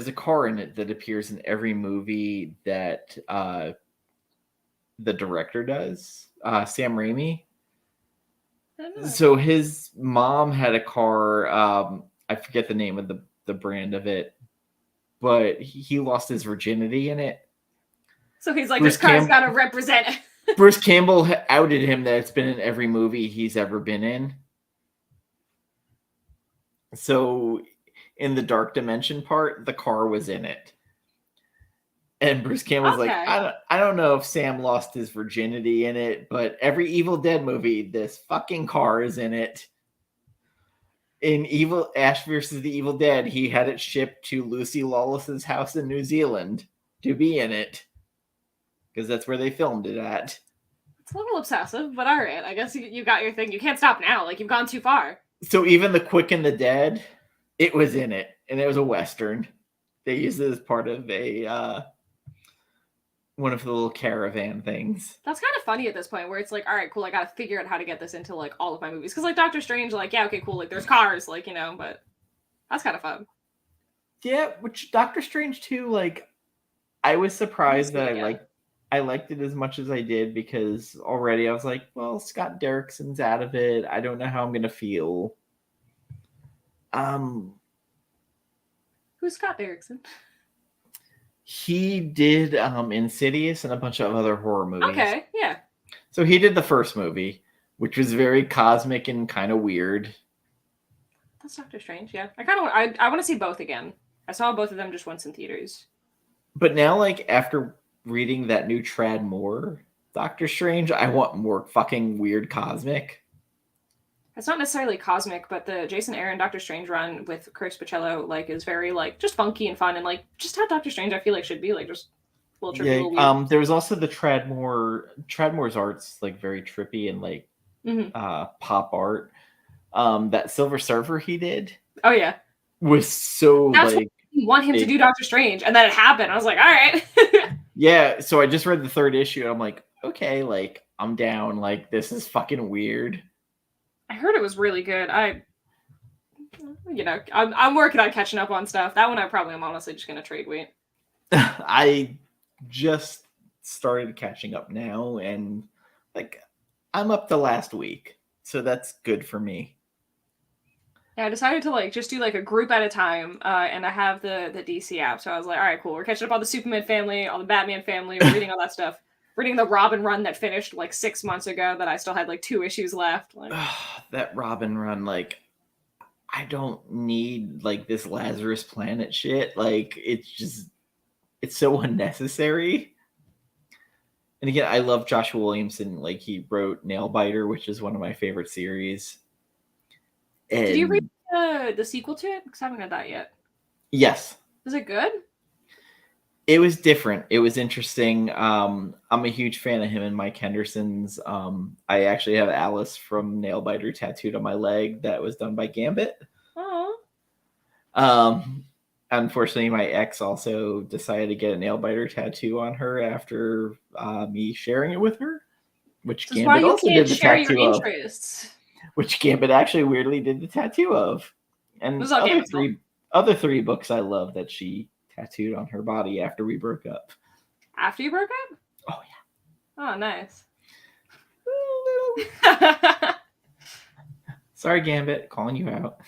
a car in it that appears in every movie that the director does, Sam Raimi. So his mom had a car, I forget the name of the brand of it, but he lost his virginity in it. So he's like, this car's got to represent it. Bruce Campbell outed him that it's been in every movie he's ever been in. So in the Dark Dimension part, the car was in it. And Bruce Campbell's like, Okay. I don't know if Sam lost his virginity in it, but every Evil Dead movie, this fucking car is in it. In Evil Ash versus the Evil Dead, he had it shipped to Lucy Lawless's house in New Zealand to be in it. Because that's where they filmed it at. It's a little obsessive, but all right. I guess you got your thing. You can't stop now. Like, you've gone too far. So even The Quick and the Dead, it was in it. And it was a Western. They used it as part of a one of the little caravan things. That's kind of funny at this point, where it's like, all right, cool, I gotta figure out how to get this into, like, all of my movies. Because, like, Doctor Strange, like, yeah, okay, cool, like, there's cars, like, you know, but that's kind of fun. Yeah, which Doctor Strange 2, like, I was surprised that I liked it as much as I did, because already I was like, well, Scott Derrickson's out of it. I don't know how I'm gonna feel. Who's Scott Derrickson? He did Insidious and a bunch of other horror movies. Okay, yeah. So he did the first movie, which was very cosmic and kind of weird. That's Doctor Strange, yeah. I want to see both again. I saw both of them just once in theaters. But now, like, after reading that new Trad Moore Doctor Strange, I want more fucking weird cosmic. It's not necessarily cosmic, but the Jason Aaron Doctor Strange run with Chris Pichello, like, is very, like, just funky and fun, and, like, just how Doctor Strange I feel like should be, like, just a little trippy. Yeah, there was also the Trad Moore's art's, like, very trippy and, like, pop art. That Silver Surfer he did. Oh yeah, was so that's like you want him to do Doctor Strange, and then it happened. I was like, all right. Yeah, so I just read the third issue, and I'm like, okay, like, I'm down. Like, this is fucking weird. I heard it was really good. I'm working on catching up on stuff. That one I probably am honestly just gonna trade wait. I just started catching up now, and like, I'm up to last week, so that's good for me. Yeah, I decided to like just do like a group at a time, and I have the DC app, so I was like, all right, cool. We're catching up on the Superman family, all the Batman family, we're reading all that stuff. Reading the Robin run that finished like 6 months ago that I still had like 2 issues left. Like, that Robin run, like, I don't need like this Lazarus Planet shit. Like, it's so unnecessary. And again, I love Joshua Williamson. Like, he wrote Nailbiter, which is one of my favorite series. And did you read the sequel to it? Because I haven't read that yet. Yes. Was it good? It was different. It was interesting. I'm a huge fan of him and Mike Henderson's. I actually have Alice from Nailbiter tattooed on my leg. That was done by Gambit. Oh. Unfortunately, my ex also decided to get a Nailbiter tattoo on her after me sharing it with her, which This is Gambit why you also can't did the share tattoo your of. interests. Which Gambit actually weirdly did the tattoo of. And other three books I love that she tattooed on her body after we broke up. After you broke up? Oh, yeah. Oh, nice. Sorry, Gambit, calling you out.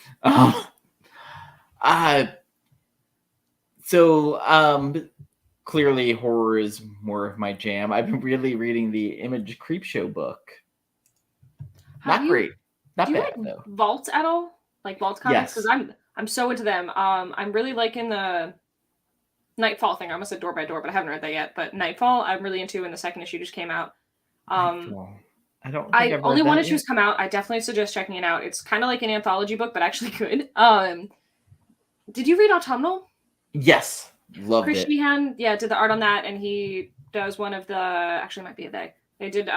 Clearly horror is more of my jam. I've been really reading the Image Creepshow book. Great. Not bad, though. Vault at all? Like Vault comics? Because I'm so into them. I'm really liking the Nightfall thing. I almost said Door by Door, but I haven't read that yet. But Nightfall, I'm really into, and the second issue just came out. I don't. Think I've only read one that issue's yet. come out. I definitely suggest checking it out. It's kind of like an anthology book, but actually good. Did you read Autumnal? Yes, loved Chris it. Sheehan, yeah, did the art on that, and he does one of the. Actually, it might be a they. They did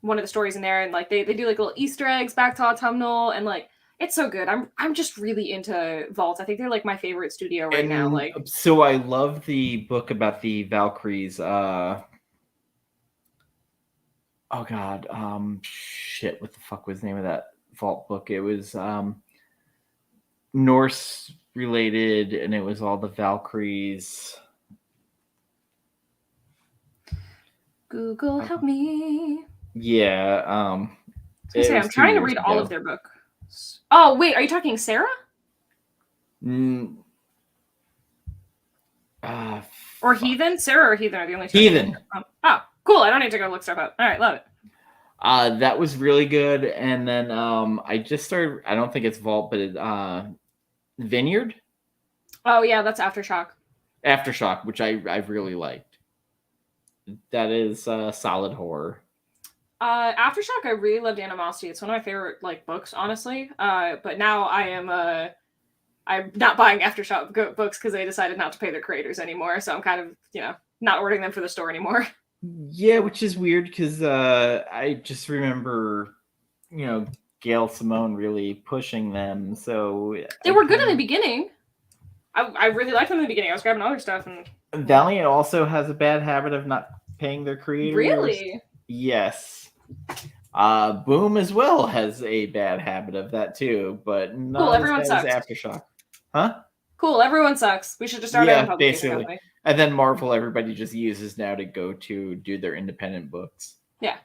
one of the stories in there, and like they do like little Easter eggs back to Autumnal, and like it's so good. I'm just really into Vault. I think they're like my favorite studio right now. Like, so I love the book about the Valkyries. Oh god, shit! What the fuck was the name of that Vault book? It was Norse related, and it was all the Valkyries. Google, help me. Yeah. I'm trying to read all of their books. Oh wait, are you talking Sarah? Or Heathen? Sarah or Heathen are the only two. Heathen. Oh, cool. I don't need to go look stuff up. All right, love it. That was really good. And then I just started. I don't think it's Vault, but Vineyard. Oh yeah, that's Aftershock. Aftershock, which I really liked. That is solid horror. Aftershock, I really loved Animosity. It's one of my favorite like books, honestly. But now I'm not buying Aftershock books because they decided not to pay their creators anymore. So I'm kind of not ordering them for the store anymore. Yeah, which is weird because I just remember, Gail Simone really pushing them. So They were good in the beginning. I really liked them in the beginning. I was grabbing other stuff and Valiant also has a bad habit of not paying their creators. Really? Yes. Boom as well has a bad habit of that too, but not cool. as Everyone bad sucks. as Aftershock. Huh? Cool. Everyone sucks. We should just start our own publication company. And then Marvel, everybody just uses now to go to do their independent books. Yeah.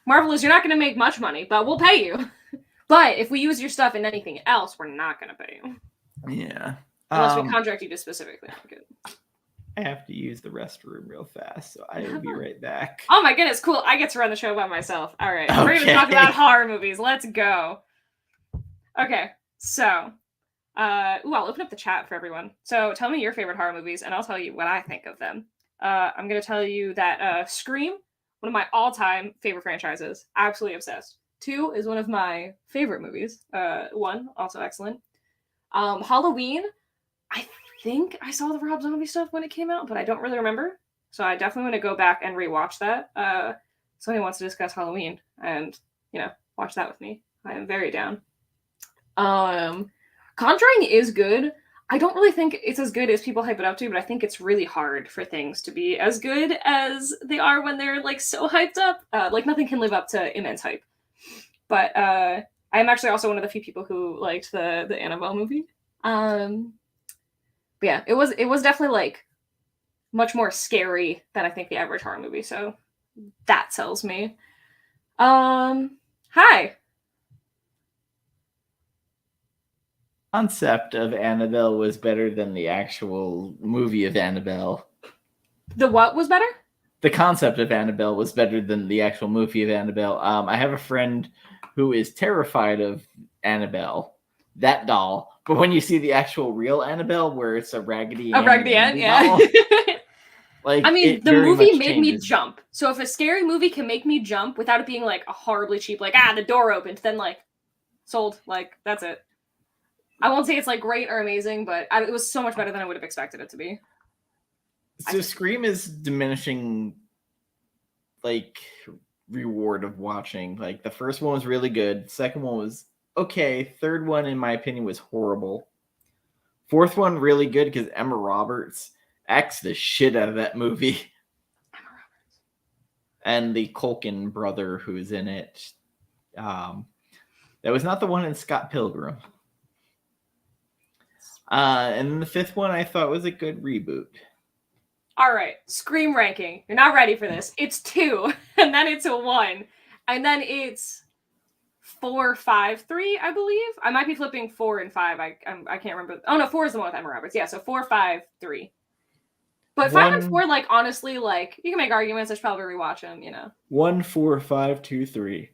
Marvel is, you're not going to make much money, but we'll pay you. But if we use your stuff in anything else, we're not going to pay you. Yeah. Unless we contract you to specifically make it. I have to use the restroom real fast, so I will be right back. Oh my goodness, cool. I get to run the show by myself. All right. Okay. We're going to talk about horror movies. Let's go. Okay. So, I'll open up the chat for everyone. So tell me your favorite horror movies, and I'll tell you what I think of them. I'm going to tell you that Scream, one of my all-time favorite franchises. Absolutely obsessed. 2 is one of my favorite movies. 1, also excellent. Halloween, I think I saw the Rob Zombie stuff when it came out, but I don't really remember. So I definitely want to go back and rewatch that. Somebody wants to discuss Halloween and, watch that with me. I am very down. Conjuring is good. I don't really think it's as good as people hype it up to, but I think it's really hard for things to be as good as they are when they're like so hyped up. Like nothing can live up to immense hype. But I'm actually also one of the few people who liked the Annabelle movie. But yeah, it was definitely like much more scary than I think the average horror movie. So that sells me. Hi. Concept of Annabelle was better than the actual movie of Annabelle. The what was better? The concept of Annabelle was better than the actual movie of Annabelle. I have a friend who is terrified of Annabelle, that doll. But when you see the actual real Annabelle, where it's a Raggedy Ann, yeah. Like, I mean, the movie made me jump. So if a scary movie can make me jump without it being like a horribly cheap, like the door opened, then like sold, like that's it. I won't say it's like great or amazing, but it was so much better than I would have expected it to be. So Scream is diminishing, like, reward of watching. Like, the first one was really good. Second one was okay. Third one, in my opinion, was horrible. Fourth one, really good because Emma Roberts acts the shit out of that movie. Emma Roberts. And the Culkin brother who's in it. That was not the one in Scott Pilgrim. And then the fifth one I thought was a good reboot. All right, Scream ranking. You're not ready for this. It's 2, and then it's a 1, and then it's 4, 5, 3, I believe. I might be flipping 4 and 5. I can't remember. Oh no, 4 is the one with Emma Roberts. Yeah, so 4, 5, 3. But 5 and 4, like honestly, like you can make arguments. I should probably rewatch them. 1, 4, 5, 2, 3.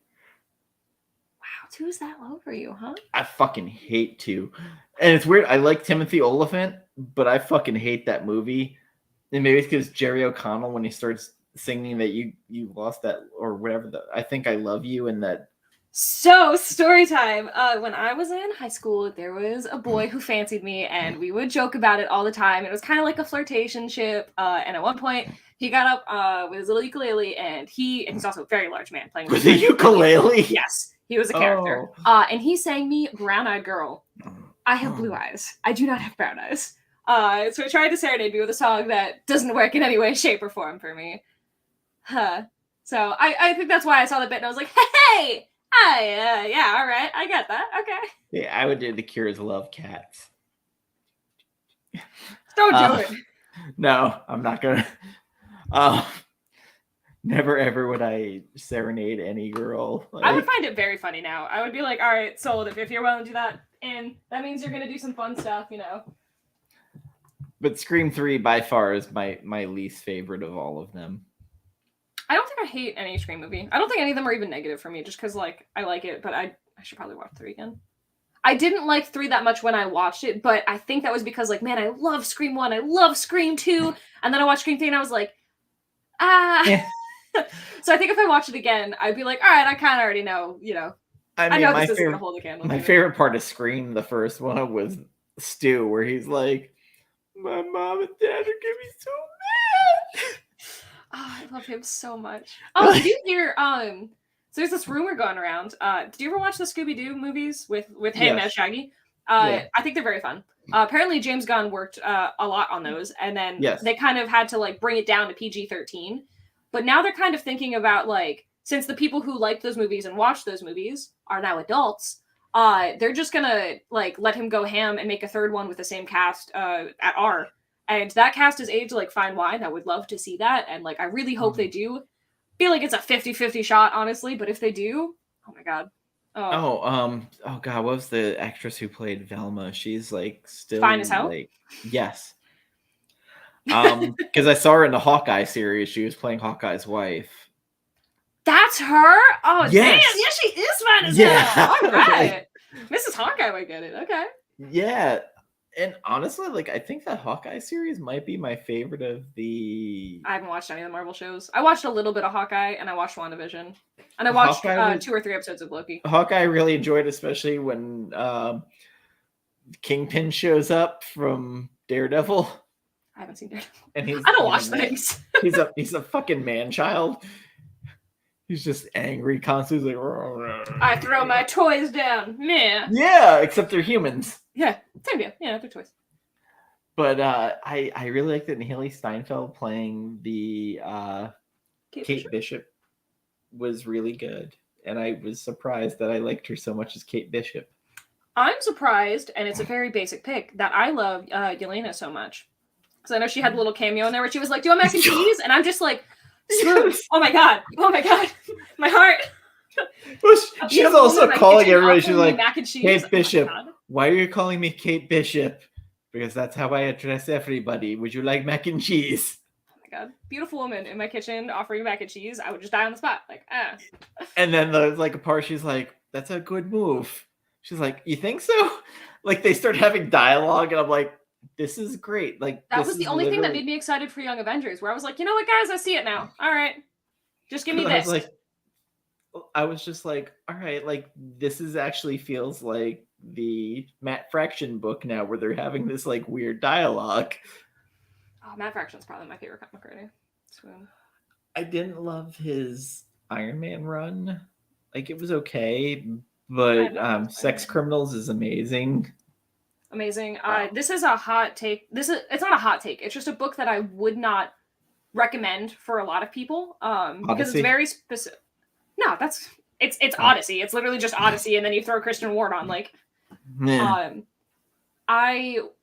Wow, 2 is that low for you, huh? I fucking hate 2. And it's weird. I like Timothy Olyphant, but I fucking hate that movie. And maybe it's because Jerry O'Connell, when he starts singing that you lost that or whatever, I think I love you, and that. So story time. When I was in high school, there was a boy who fancied me, and we would joke about it all the time. It was kind of like a flirtationship. And at one point, he got up with his little ukulele, and he's also a very large man playing with a ukulele. Yes, he was a character. And he sang me "Brown-Eyed Girl." I have blue eyes. I do not have brown eyes. So I tried to serenade me with a song that doesn't work in any way, shape, or form for me. So I think that's why I saw the bit and I was like, hey, yeah, all right, I get that, okay. Yeah, I would do The Cure's Love Cats. Don't do it. No, I'm not gonna. Never ever would I serenade any girl. I would find it very funny now. I would be like, all right, sold. If you're willing to do that, and that means you're gonna do some fun stuff, But Scream 3 by far is my least favorite of all of them. I don't think I hate any Scream movie. I don't think any of them are even negative for me, just because like I like it, but I should probably watch 3 again. I didn't like 3 that much when I watched it, but I think that was because like, man, I love Scream 1, I love Scream 2, and then I watched Scream 3 and I was like, ah. Yeah. So I think if I watch it again, I'd be like, all right, I kind of already know, you know. I know this isn't gonna hold a candle. My favorite part of Scream, the first one, was Stu, where he's like, "My mom and dad are gonna be so mad." Oh, I love him so much. Oh, did you hear? So there's this rumor going around. Did you ever watch the Scooby-Doo movies with him as Shaggy? I think they're very fun. Apparently, James Gunn worked a lot on those, and then they kind of had to like bring it down to PG-13. But now they're kind of thinking about like, since the people who liked those movies and watched those movies are now adults, they're just gonna like let him go ham and make a third one with the same cast at R. And that cast is aged like fine wine. I would love to see that, and like I really hope they do. Feel like it's a 50-50 shot, honestly, but if they do, oh my god. Oh god, what was the actress who played Velma? She's like still fine as hell. Like, yes. Because I saw her in the Hawkeye series. She was playing Hawkeye's wife. That's her? Oh, yes. Damn. Yeah, she is fine as hell. All right. Mrs. Hawkeye might get it. Okay. Yeah. And honestly, like, I think that Hawkeye series might be my favorite of the... I haven't watched any of the Marvel shows. I watched a little bit of Hawkeye, and I watched WandaVision. And I watched 2 or 3 episodes of Loki. Hawkeye I really enjoyed, especially when Kingpin shows up from Daredevil. I haven't seen Daredevil. And I don't watch things. he's a fucking man-child. He's just angry constantly. Like, I throw my toys down. Meh. Yeah, except they're humans. Yeah, same deal. Yeah, they're toys. But I really liked it. And Haley Steinfeld playing the Kate Bishop was really good. And I was surprised that I liked her so much as Kate Bishop. I'm surprised, and it's a very basic pick, that I love Yelena so much. Because I know she had a little cameo in there where she was like, do you want mac and cheese? And I'm just like, smooth. Oh my god. My heart. Well, she was also calling everybody. She's like, mac and cheese. Kate Bishop. Why are you calling me Kate Bishop? Because that's how I address everybody. Would you like mac and cheese? Oh my god. Beautiful woman in my kitchen offering mac and cheese. I would just die on the spot. Like, ah. And then there's like a part she's like, that's a good move. She's like, you think so? Like they start having dialogue and I'm like, this is great. Like that was the only thing that made me excited for Young Avengers, where I was like, you know what, guys, I see it now. All right. Just give me this. I was just like, all right, like this is actually feels like the Matt Fraction book now where they're having this like weird dialogue. Oh, Matt Fraction's probably my favorite comic writer. Swoon. I didn't love his Iron Man run. Like it was okay, but Sex Criminals is amazing. Amazing. This is a hot take. It's not a hot take. It's just a book that I would not recommend for a lot of people because it's very specific. No, it's Odyssey. It's literally just Odyssey, and then you throw Christian Ward on. Like,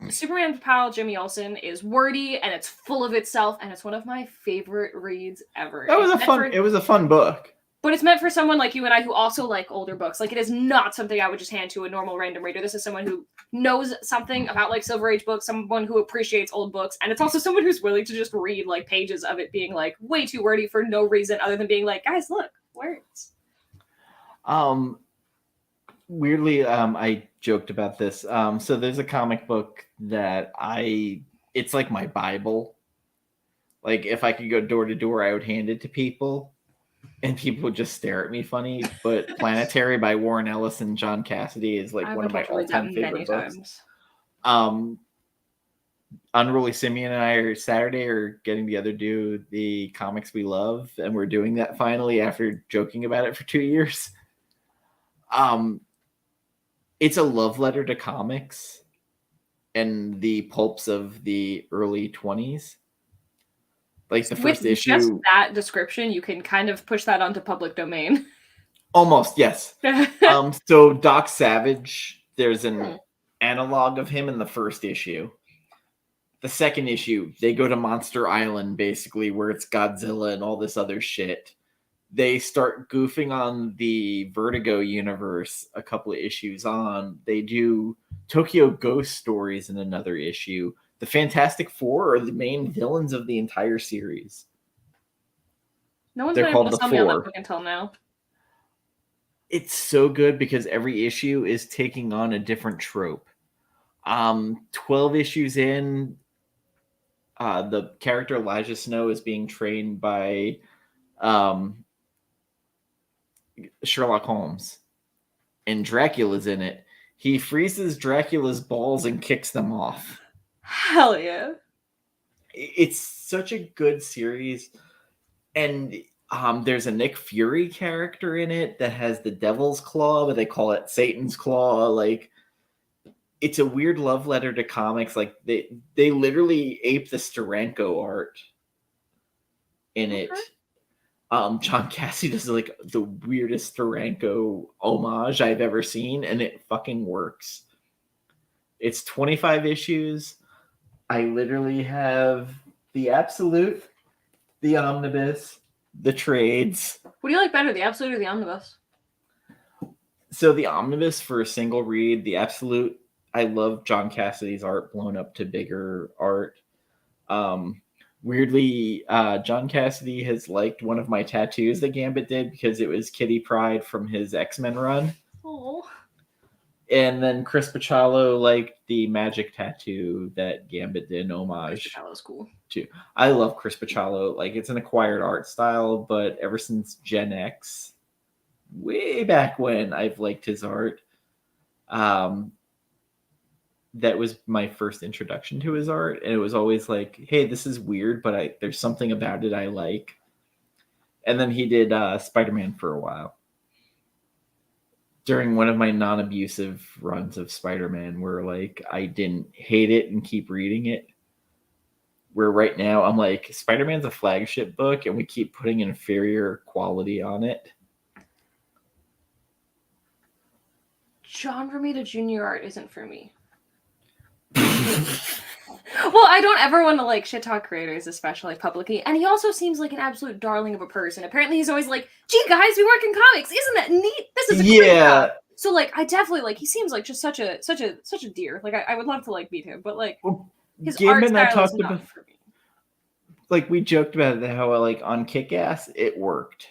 Superman pal Jimmy Olsen is wordy and it's full of itself, and it's one of my favorite reads ever. It was a fun book. But it's meant for someone like you and I who also like older books. Like, it is not something I would just hand to a normal random reader. This is someone who knows something about, like, Silver Age books, someone who appreciates old books, and it's also someone who's willing to just read, like, pages of it being, like, way too wordy for no reason other than being like, guys, look, words. Weirdly, I joked about this. So there's a comic book that it's like my Bible. Like, if I could go door to door, I would hand it to people. And people would just stare at me funny, but Planetary by Warren Ellis and John Cassidy is like one of my all-time favorite books. Unruly Simeon and I Saturday are getting together to do the comics we love, and we're doing that finally after joking about it for 2 years. It's a love letter to comics and the pulps of the early 20s. Like the first issue. Just that description, you can kind of push that onto public domain. Almost, yes. So Doc Savage, there's an analog of him in the first issue. The second issue, they go to Monster Island, basically, where it's Godzilla and all this other shit. They start goofing on the Vertigo universe a couple of issues on. They do Tokyo Ghost stories in another issue. The Fantastic Four are the main villains of the entire series. No one's They're been able called to the sell me on that Four. book until now. It's so good because every issue is taking on a different trope. 12 issues in, the character Elijah Snow is being trained by Sherlock Holmes, and Dracula's in it. He freezes Dracula's balls and kicks them off. Hell yeah. It's such a good series. And there's a Nick Fury character in it that has the Devil's Claw, but they call it Satan's Claw. Like, it's a weird love letter to comics. Like, they literally ape the Steranko art in it. John Cassidy does like the weirdest Steranko homage I've ever seen, and it fucking works. It's 25 issues. I literally have the Absolute, the Omnibus, the trades. What do you like better, the Absolute or the Omnibus? So the Omnibus for a single read, the Absolute, I love John Cassidy's art blown up to bigger art. Weirdly, John Cassidy has liked one of my tattoos that Gambit did because it was Kitty Pryde from his X-Men run. Oh. And then Chris Pachalo liked the magic tattoo that Gambit did in homage. Chris Pachalo's cool. Too. I love Chris Pachalo. Like, it's an acquired art style, but ever since Gen X, way back when, I've liked his art. That was my first introduction to his art, and it was always like, hey, this is weird, but there's something about it I like. And then he did Spider-Man for a while. During one of my non-abusive runs of Spider-Man, where like I didn't hate it and keep reading it. Where right now I'm like, Spider-Man's a flagship book, and we keep putting inferior quality on it. John Romita Jr. art isn't for me. Well, I don't ever want to like shit talk creators, especially publicly. And he also seems like an absolute darling of a person. Apparently, he's always like, "Gee, guys, we work in comics. Isn't that neat? This is a great job." So, like, I definitely like. He seems like just such a dear. Like, I would love to like meet him, but like, his art style is not for me. Like, we joked about it, how like on Kick-Ass it worked.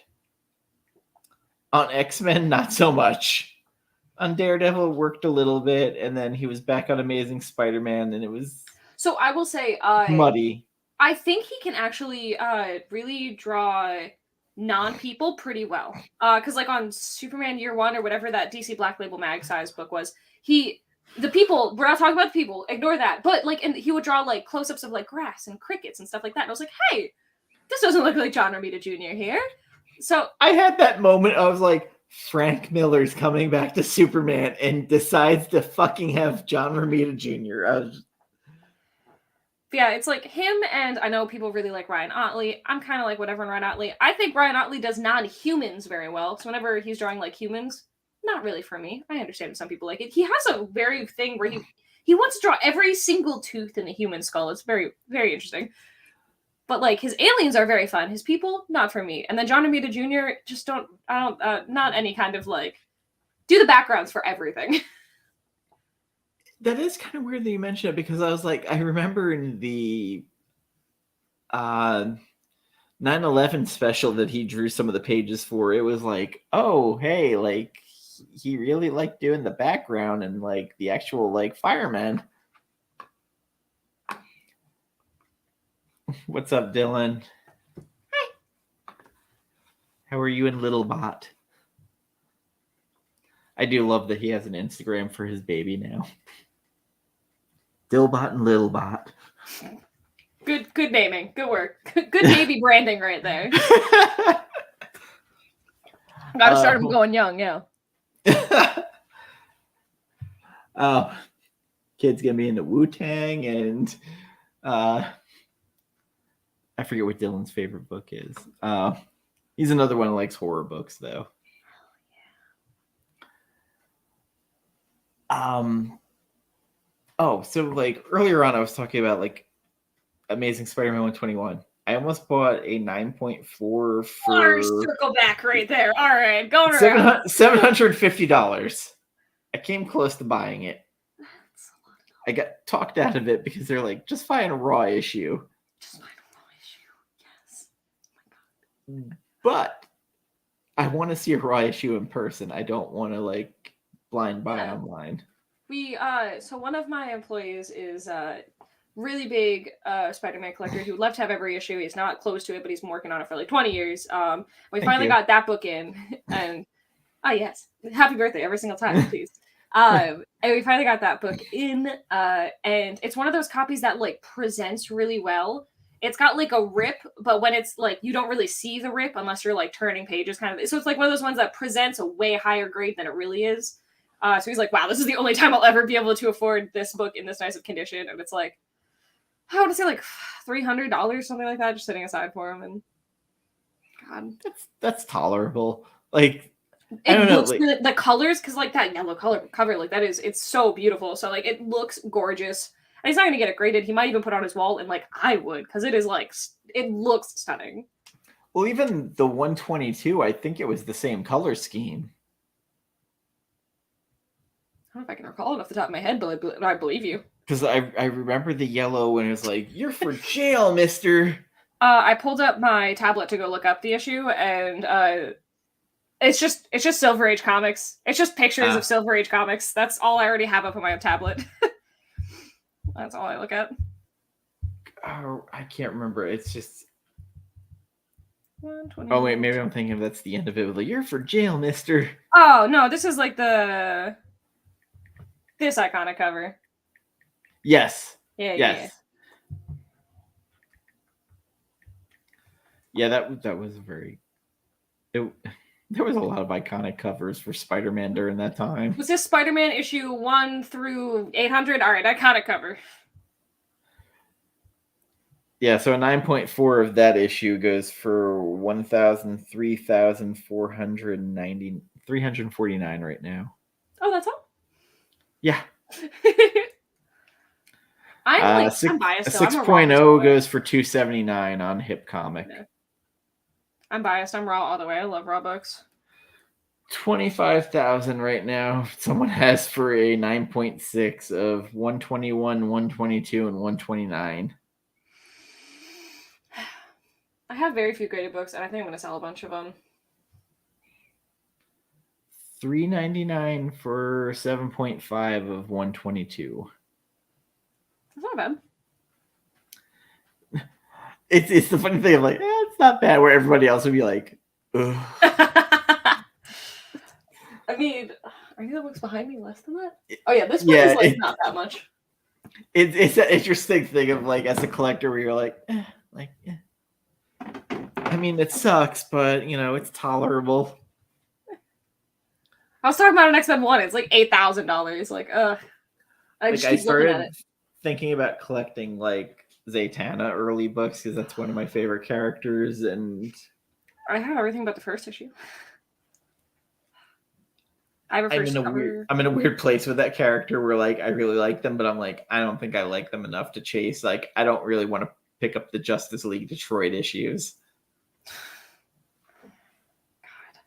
On X-Men, not so much. On Daredevil, it worked a little bit, and then he was back on Amazing Spider-Man, and it was so I will say muddy. I think he can actually really draw non-people pretty well. Because like on Superman Year One or whatever that DC Black Label mag size book was, the people, we're not talking about the people, ignore that. But like, and he would draw like close-ups of like grass and crickets and stuff like that. And I was like, hey, this doesn't look like John Romita Jr. here. So I had that moment. I was like, Frank Miller's coming back to Superman and decides to fucking have John Romita Jr. Yeah, it's like him, and I know people really like Ryan Ottley. I'm kind of like whatever in Ryan Ottley. I think Ryan Ottley does non-humans very well. So whenever he's drawing like humans, not really for me. I understand some people like it. He has a very thing where he wants to draw every single tooth in a human skull. It's very, very interesting. But like his aliens are very fun. His people, not for me. And then John Romita Jr. just not any kind of like do the backgrounds for everything. That is kind of weird that you mentioned it, because I was like, I remember in the 9/11 special that he drew some of the pages for, it was like, oh, hey, like he really liked doing the background and like the actual like firemen. What's up, Dylan? Hi. How are you and Little Bot? I do love that he has an Instagram for his baby now. Dillbot and Littlebot. Good naming. Good work. Good baby branding right there. Gotta start him going young, yeah. Kid's gonna be into Wu-Tang, and I forget what Dylan's favorite book is. He's another one who likes horror books, though. So like earlier on, I was talking about like Amazing Spider-Man 121. I almost bought a 9.4 for circle back right there. All right, going around $750. I came close to buying it. I got talked out of it because they're like, just find a raw issue. Just find a raw issue. Yes. Oh my God. but I want to see a raw issue in person. I don't want to like blind buy online. So one of my employees is really big Spider-Man collector. He would love to have every issue. He's not close to it, but he's been working on it for like 20 years. We finally got that book in, and yes, happy birthday every single time, please. And we finally got that book in, and it's one of those copies that like presents really well. It's got like a rip, but when it's like you don't really see the rip unless you're like turning pages, kind of. So it's like one of those ones that presents a way higher grade than it really is. So he's like, wow, this is the only time I'll ever be able to afford this book in this nice of condition. And it's like, I want to say like $300, something like that, just sitting aside for him. And God, that's tolerable. Like, I don't know, like, the colors, because like that yellow cover, like that it's so beautiful. So like it looks gorgeous. And he's not going to get it graded. He might even put it on his wall, and like I would, because it is like, it looks stunning. Well, even the 122, I think it was the same color scheme. I don't know if I can recall it off the top of my head, but I believe you. Because I remember the yellow when it was like, "You're for jail, mister." I pulled up my tablet to go look up the issue, and it's just Silver Age comics. It's just pictures of Silver Age comics. That's all I already have up on my tablet. That's all I look at. Oh, I can't remember. It's just. Oh wait, maybe I'm thinking that's the end of it. Like, "You're for jail, mister." Oh no, this is like this iconic cover. Yes. Yeah. Yes. Yeah, that was very. There was a lot of iconic covers for Spider-Man during that time. Was this Spider-Man issue 1 through 800? All right, iconic cover. Yeah, so a 9.4 of that issue goes for 349 right now. Oh, that's all? Yeah. I'm biased. A 6.0 goes for 279 on Hip Comic. Yeah. I'm biased. I'm raw all the way. I love raw books. 25,000 right now. Someone has for a 9.6 of 121, 122, and 129. I have very few graded books, and I think I'm going to sell a bunch of them. $3.99 for 7.5 of 122. That's not bad. It's the funny thing of like, it's not bad, where everybody else would be like, ugh. I mean, are any of the books behind me less than that? Oh yeah, this book is like not that much. It's an interesting thing of like, as a collector, where you're like, I mean, it sucks, but it's tolerable. I was talking about an X-Men 1. It's like $8,000. Like, I started thinking about collecting like Zatanna early books because that's one of my favorite characters, and I have everything but the first issue. I'm in a weird place with that character where like I really like them, but I'm like, I don't think I like them enough to chase. Like, I don't really want to pick up the Justice League Detroit issues. God,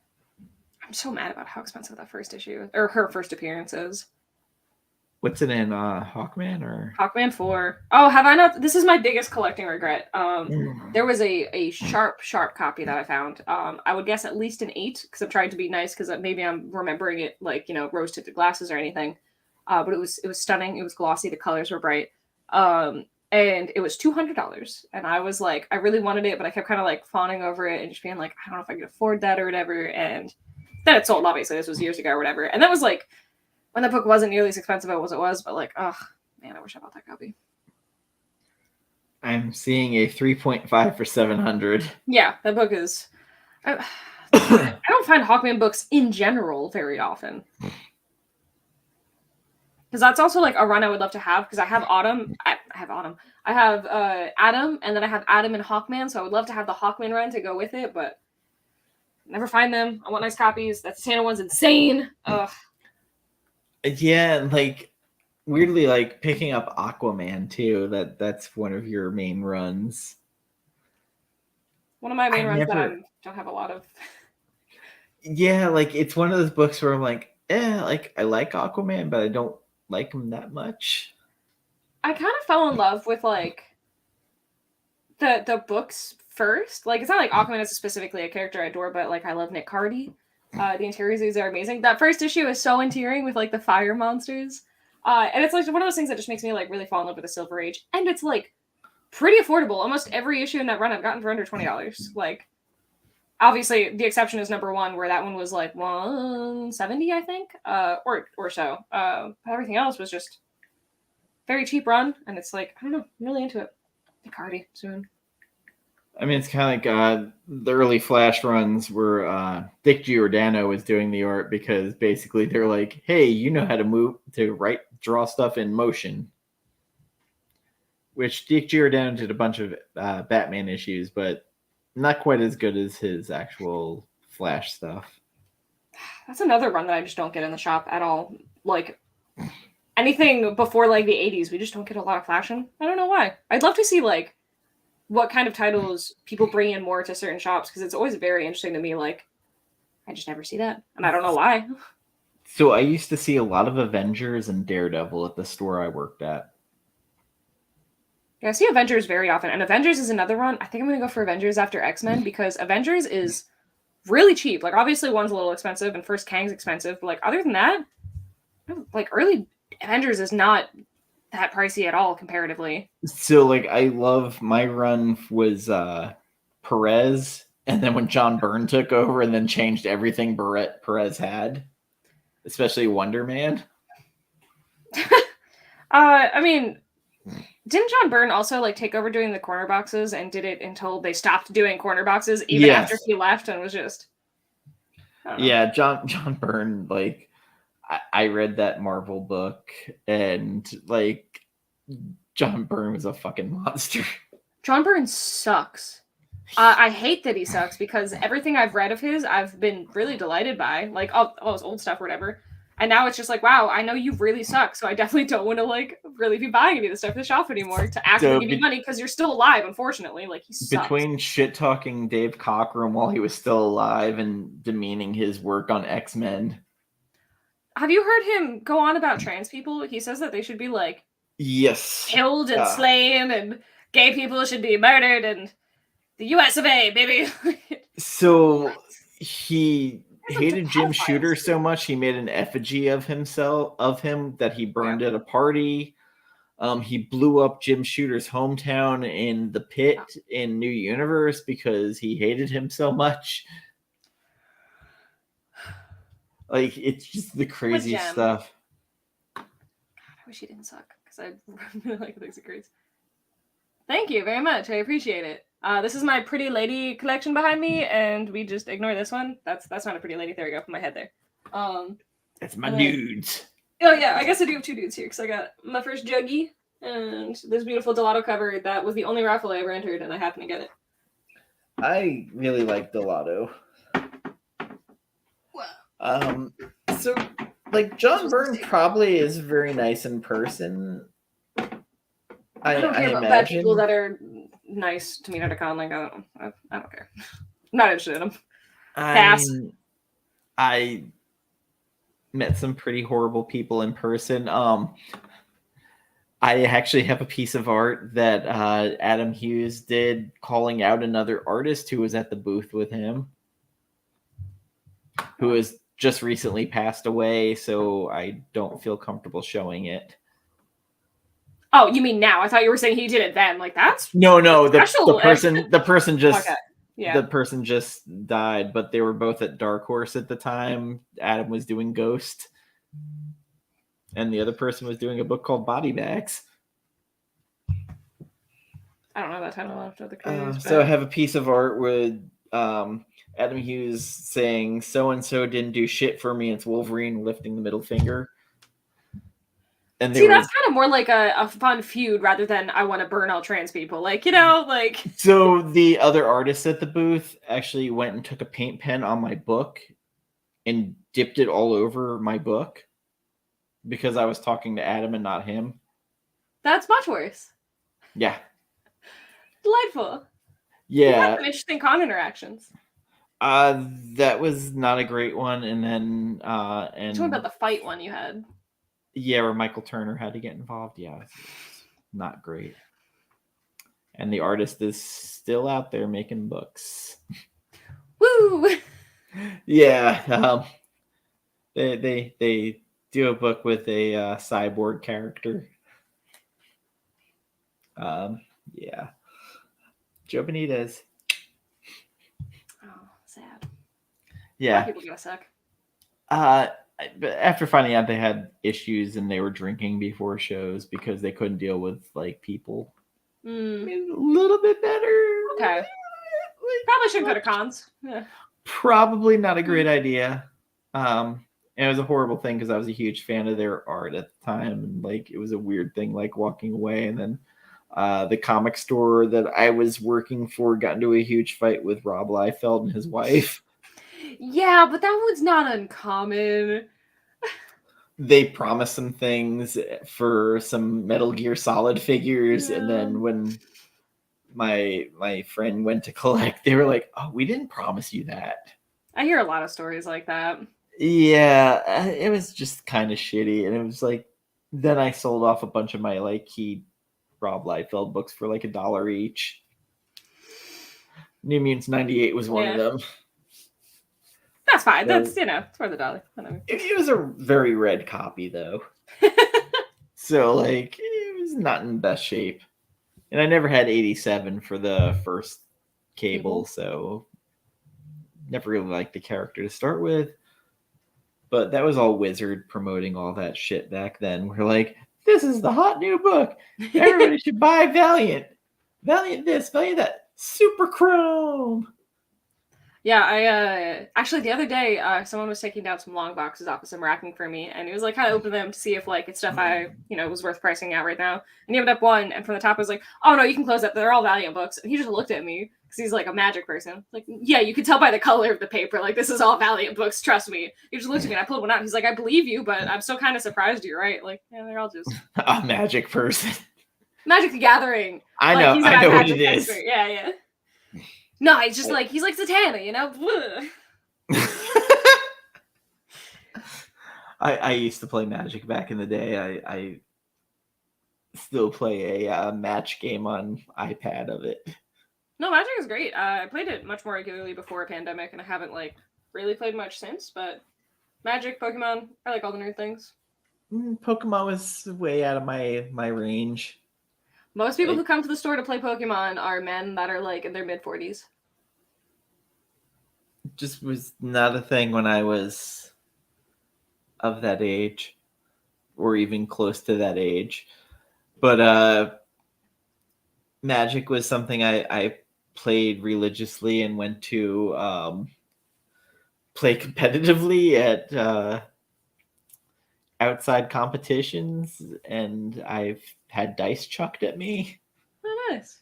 I'm so mad about how expensive that first issue or her first appearance is. What's it in? Hawkman or Hawkman 4? Oh, have I not? This is my biggest collecting regret. There was a sharp copy that I found. I would guess at least an 8 because I'm trying to be nice because maybe I'm remembering it like rose tinted glasses or anything. But it was stunning. It was glossy. The colors were bright. And it was $200. And I was like, I really wanted it, but I kept kind of like fawning over it and just being like, I don't know if I could afford that or whatever. And then it sold. Obviously, this was years ago or whatever. And that was like. When the book wasn't nearly as expensive as it was, but like, oh man, I wish I bought that copy. I'm seeing a 3.5 for 700. Yeah, that book is. I don't find Hawkman books in general very often. Because that's also like a run I would love to have. Because I have Autumn. I have Adam, and then I have Adam and Hawkman. So I would love to have the Hawkman run to go with it, but never find them. I want nice copies. That Satana one's insane. Ugh. Yeah, like weirdly, like picking up Aquaman too. That's one of your main runs. One of my main runs that I don't have a lot of. Yeah, like it's one of those books where I'm like, like I like Aquaman, but I don't like him that much. I kind of fell in love with like the books first. Like, it's not like Aquaman is specifically a character I adore, but like I love Nick Cardy. The interiors are amazing. That first issue is so endearing with like the fire monsters. And it's like one of those things that just makes me like really fall in love with the Silver Age. And it's like pretty affordable. Almost every issue in that run I've gotten for under $20. Like, obviously the exception is number 1, where that one was like 170, I think, or so. Everything else was just very cheap run, and it's like, I don't know, I'm really into it. Cardi soon. I mean, it's kind of like the early Flash runs where Dick Giordano was doing the art, because basically they're like, hey, you know how to draw stuff in motion. Which Dick Giordano did a bunch of Batman issues, but not quite as good as his actual Flash stuff. That's another run that I just don't get in the shop at all. Like, anything before like the 80s, we just don't get a lot of Flash in. I don't know why. I'd love to see like what kind of titles people bring in more to certain shops, because it's always very interesting to me. Like, I just never see that, and I don't know why. So I used to see a lot of Avengers and Daredevil at the store I worked at. Yeah, I see Avengers very often, and Avengers is another one. I think I'm gonna go for Avengers after X-Men, because Avengers is really cheap. Like, obviously one's a little expensive and First Kang's expensive, but like other than that, like early Avengers is not that pricey at all comparatively. So like I love, my run was Perez, and then when John Byrne took over and then changed everything Perez had, especially Wonder Man. I mean, didn't John Byrne also like take over doing the corner boxes, and did it until they stopped doing corner boxes even after he left, and was just Yeah, John Byrne, like I read that Marvel book, and like John Byrne was a fucking monster. John Byrne sucks. I hate that he sucks, because everything I've read of his, I've been really delighted by, like all his old stuff or whatever. And now it's just like, wow, I know you really suck, so I definitely don't want to like really be buying any of the stuff in the shop anymore to actually give you money, because you're still alive, unfortunately. Like, he sucks. Between shit talking Dave Cockrum while he was still alive and demeaning his work on X-Men. Have you heard him go on about trans people? He says that they should be like killed and slain, and gay people should be murdered, and the US of A, baby. So he hated Jim Shooter so much he made an effigy of him that he burned at a party. He blew up Jim Shooter's hometown in the Pit in New Universe because he hated him so much. Like, it's just the craziest stuff. God, I wish he didn't suck, because I really like those grades. Thank you very much. I appreciate it. This is my Pretty Lady collection behind me, and we just ignore this one. That's not a Pretty Lady. There we go. Put my head there. That's my dudes. Oh yeah, I guess I do have 2 dudes here, because I got my first Juggy and this beautiful Delato cover that was the only raffle I ever entered, and I happened to get it. I really like Delato. Wow. So like John Byrne probably is very nice in person. I don't care about bad people that are nice to me at a con. Like, I don't care. I'm not interested in them. Pass. I met some pretty horrible people in person. I actually have a piece of art that Adam Hughes did calling out another artist who was at the booth with him, who has just recently passed away, so I don't feel comfortable showing it. Oh, you mean now? I thought you were saying he did it then. Like, that's no. The person just okay. Yeah. The person just died, but they were both at Dark Horse at the time. Adam was doing Ghost, and the other person was doing a book called Body Bags. I don't know that title off the creators. So I have a piece of art with Adam Hughes saying, "So and so didn't do shit for me." It's Wolverine lifting the middle finger. And that's kind of more like a fun feud rather than I want to burn all trans people. Like, like. So the other artists at the booth actually went and took a paint pen on my book and dipped it all over my book because I was talking to Adam and not him. That's much worse. Yeah. Delightful. Yeah. You had some interesting con interactions. That was not a great one. And then Tell me about the fight one you had. Yeah, where Michael Turner had to get involved. Yeah, not great. And the artist is still out there making books. Woo! Yeah, they do a book with a cyborg character. Yeah, Joe Benitez. Oh, sad. Yeah. People gotta suck. But after finding out they had issues and they were drinking before shows because they couldn't deal with like people. I mean, a little bit better. Okay. Probably shouldn't go to cons. Yeah. Probably not a great idea. And it was a horrible thing because I was a huge fan of their art at the time, and like it was a weird thing, like walking away, and then the comic store that I was working for got into a huge fight with Rob Liefeld and his wife. Yeah, but that one's not uncommon. They promised some things for some Metal Gear Solid figures, and then when my friend went to collect, they were like, "Oh, we didn't promise you that." I hear a lot of stories like that. Yeah, it was just kind of shitty, and it was like, then I sold off a bunch of my like key Rob Liefeld books for like $1 each. New Mutants 98 was one of them. That's fine. That's, it's worth $1. It was a very red copy though. So like it was not in best shape. And I never had 87 for the first Cable, so never really liked the character to start with. But that was all Wizard promoting all that shit back then. We're like, this is the hot new book. Everybody should buy Valiant. Valiant this, Valiant that. Super Chrome. Yeah, I actually the other day someone was taking down some long boxes off of some racking for me, and he was like kind of open them to see if like it's stuff I was worth pricing out right now. And he opened up one, and from the top I was like, oh no, you can close that. They're all Valiant books. And he just looked at me because he's like a Magic person. Like, yeah, you could tell by the color of the paper. Like, this is all Valiant books. Trust me. He just looked at me, and I pulled one out. He's like, I believe you, but I'm still kind of surprised you're right. Like, yeah, they're all just a Magic person. Magic the Gathering. I know. He's I know what it is. Expert. Yeah. No, it's just like he's like Zatanna, I used to play Magic back in the day. I still play a match game on iPad of it. No, Magic is great. I played it much more regularly before a pandemic, and I haven't like really played much since. But Magic, Pokemon, I like all the nerd things. Pokemon was way out of my range. Most people who come to the store to play Pokemon are men that are like in their mid-40s. Just was not a thing when I was of that age or even close to that age. But Magic was something I played religiously and went to play competitively at outside competitions, and I've had dice chucked at me. Oh, nice.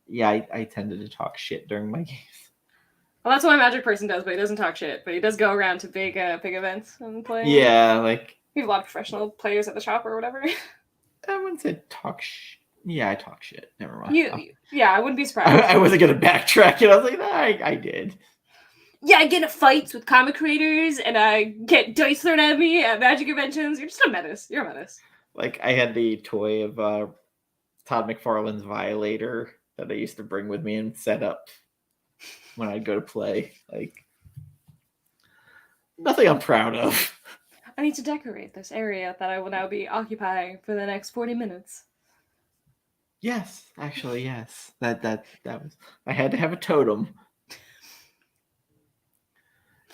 Yeah, I tended to talk shit during my games. Well, that's what a Magic person does, but he doesn't talk shit. But he does go around to big events and play. Yeah, like we have a lot of professional players at the shop or whatever. I wouldn't say talk shit. Yeah, I talk shit. Never mind. Yeah, I wouldn't be surprised. I wasn't gonna backtrack it. I was like, nah, I did. Yeah, I get in fights with comic creators, and I get dice thrown at me at Magic conventions. You're just a menace. You're a menace. Like, I had the toy of Todd McFarlane's Violator that I used to bring with me and set up when I'd go to play. Like, nothing I'm proud of. I need to decorate this area that I will now be occupying for the next 40 minutes. Yes, actually, yes. That was. I had to have a totem.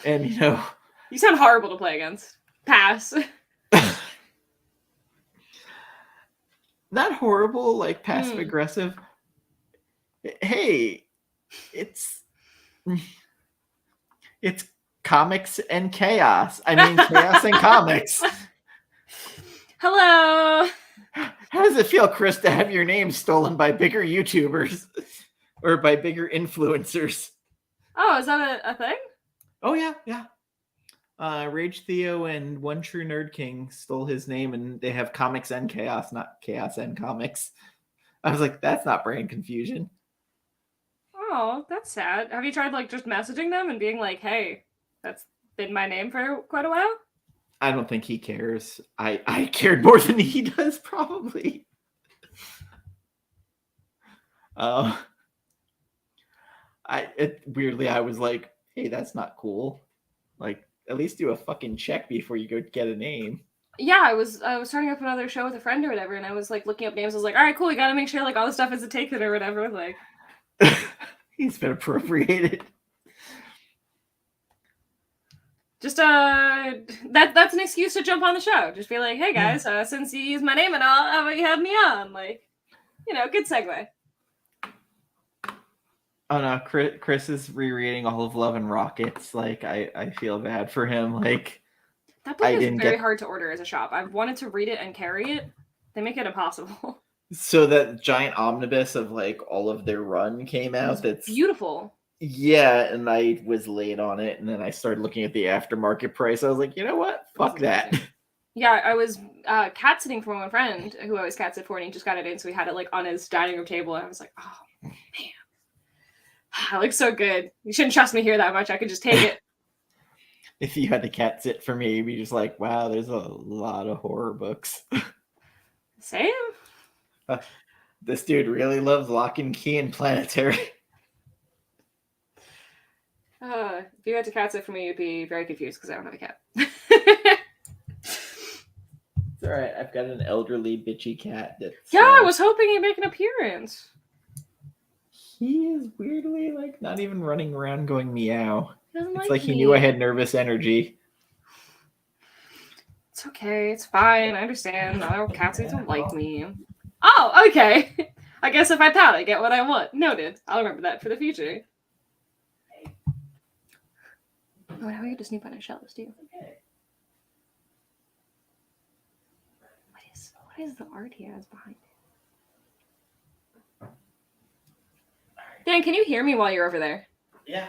And, you sound horrible to play against. Pass. Not horrible, like passive aggressive. Hey, it's comics and chaos. I mean, chaos and comics. Hello. How does it feel, Chris, to have your name stolen by bigger YouTubers or by bigger influencers? Oh, is that a thing? Oh, yeah. Rage Theo and One True Nerd King stole his name, and they have comics and chaos, not chaos and comics. I was like, that's not brand confusion. Oh, that's sad. Have you tried like just messaging them and being like, hey, that's been my name for quite a while? I don't think he cares. I cared more than he does, probably. Weirdly, I was like, hey, that's not cool. Like, at least do a fucking check before you go get a name. Yeah, I was starting up another show with a friend or whatever, and I was like looking up names. I was like, all right, cool, we gotta make sure like all the stuff isn't taken or whatever. Like, he's been appropriated. Just that's an excuse to jump on the show. Just be like, hey guys, since you used my name and all, how about you have me on? Like, good segue. Oh no, Chris is rereading all of Love and Rockets. Like, I feel bad for him. Like, that book is very hard to order as a shop. I've wanted to read it and carry it. They make it impossible. So that giant omnibus of like all of their run came out. That's beautiful. Yeah, and I was late on it, and then I started looking at the aftermarket price. I was like, you know what? Fuck that. Yeah, I was cat sitting for one friend who I was cat sit for, and he just got it in, so we had it like on his dining room table, and I was like, oh man, it looks so good. You shouldn't trust me here that much. I could just take it. If you had to cat sit for me, you'd be just like, wow, there's a lot of horror books. Same. This dude really loves Lock and Key and Planetary. If you had to cat sit for me, you'd be very confused because I don't have a cat. It's all right. I've got an elderly, bitchy cat. I was hoping he'd make an appearance. He is weirdly like not even running around going meow. It's like he me. knew I had nervous energy. It's okay. It's fine. I understand. Not all cats don't like me. Oh, okay. I guess if I pout, I get what I want. Noted. I'll remember that for the future. Oh, how are you to snoop on our shelves, too? Okay. What is the art he has behind it? Dan, can you hear me while you're over there? Yeah.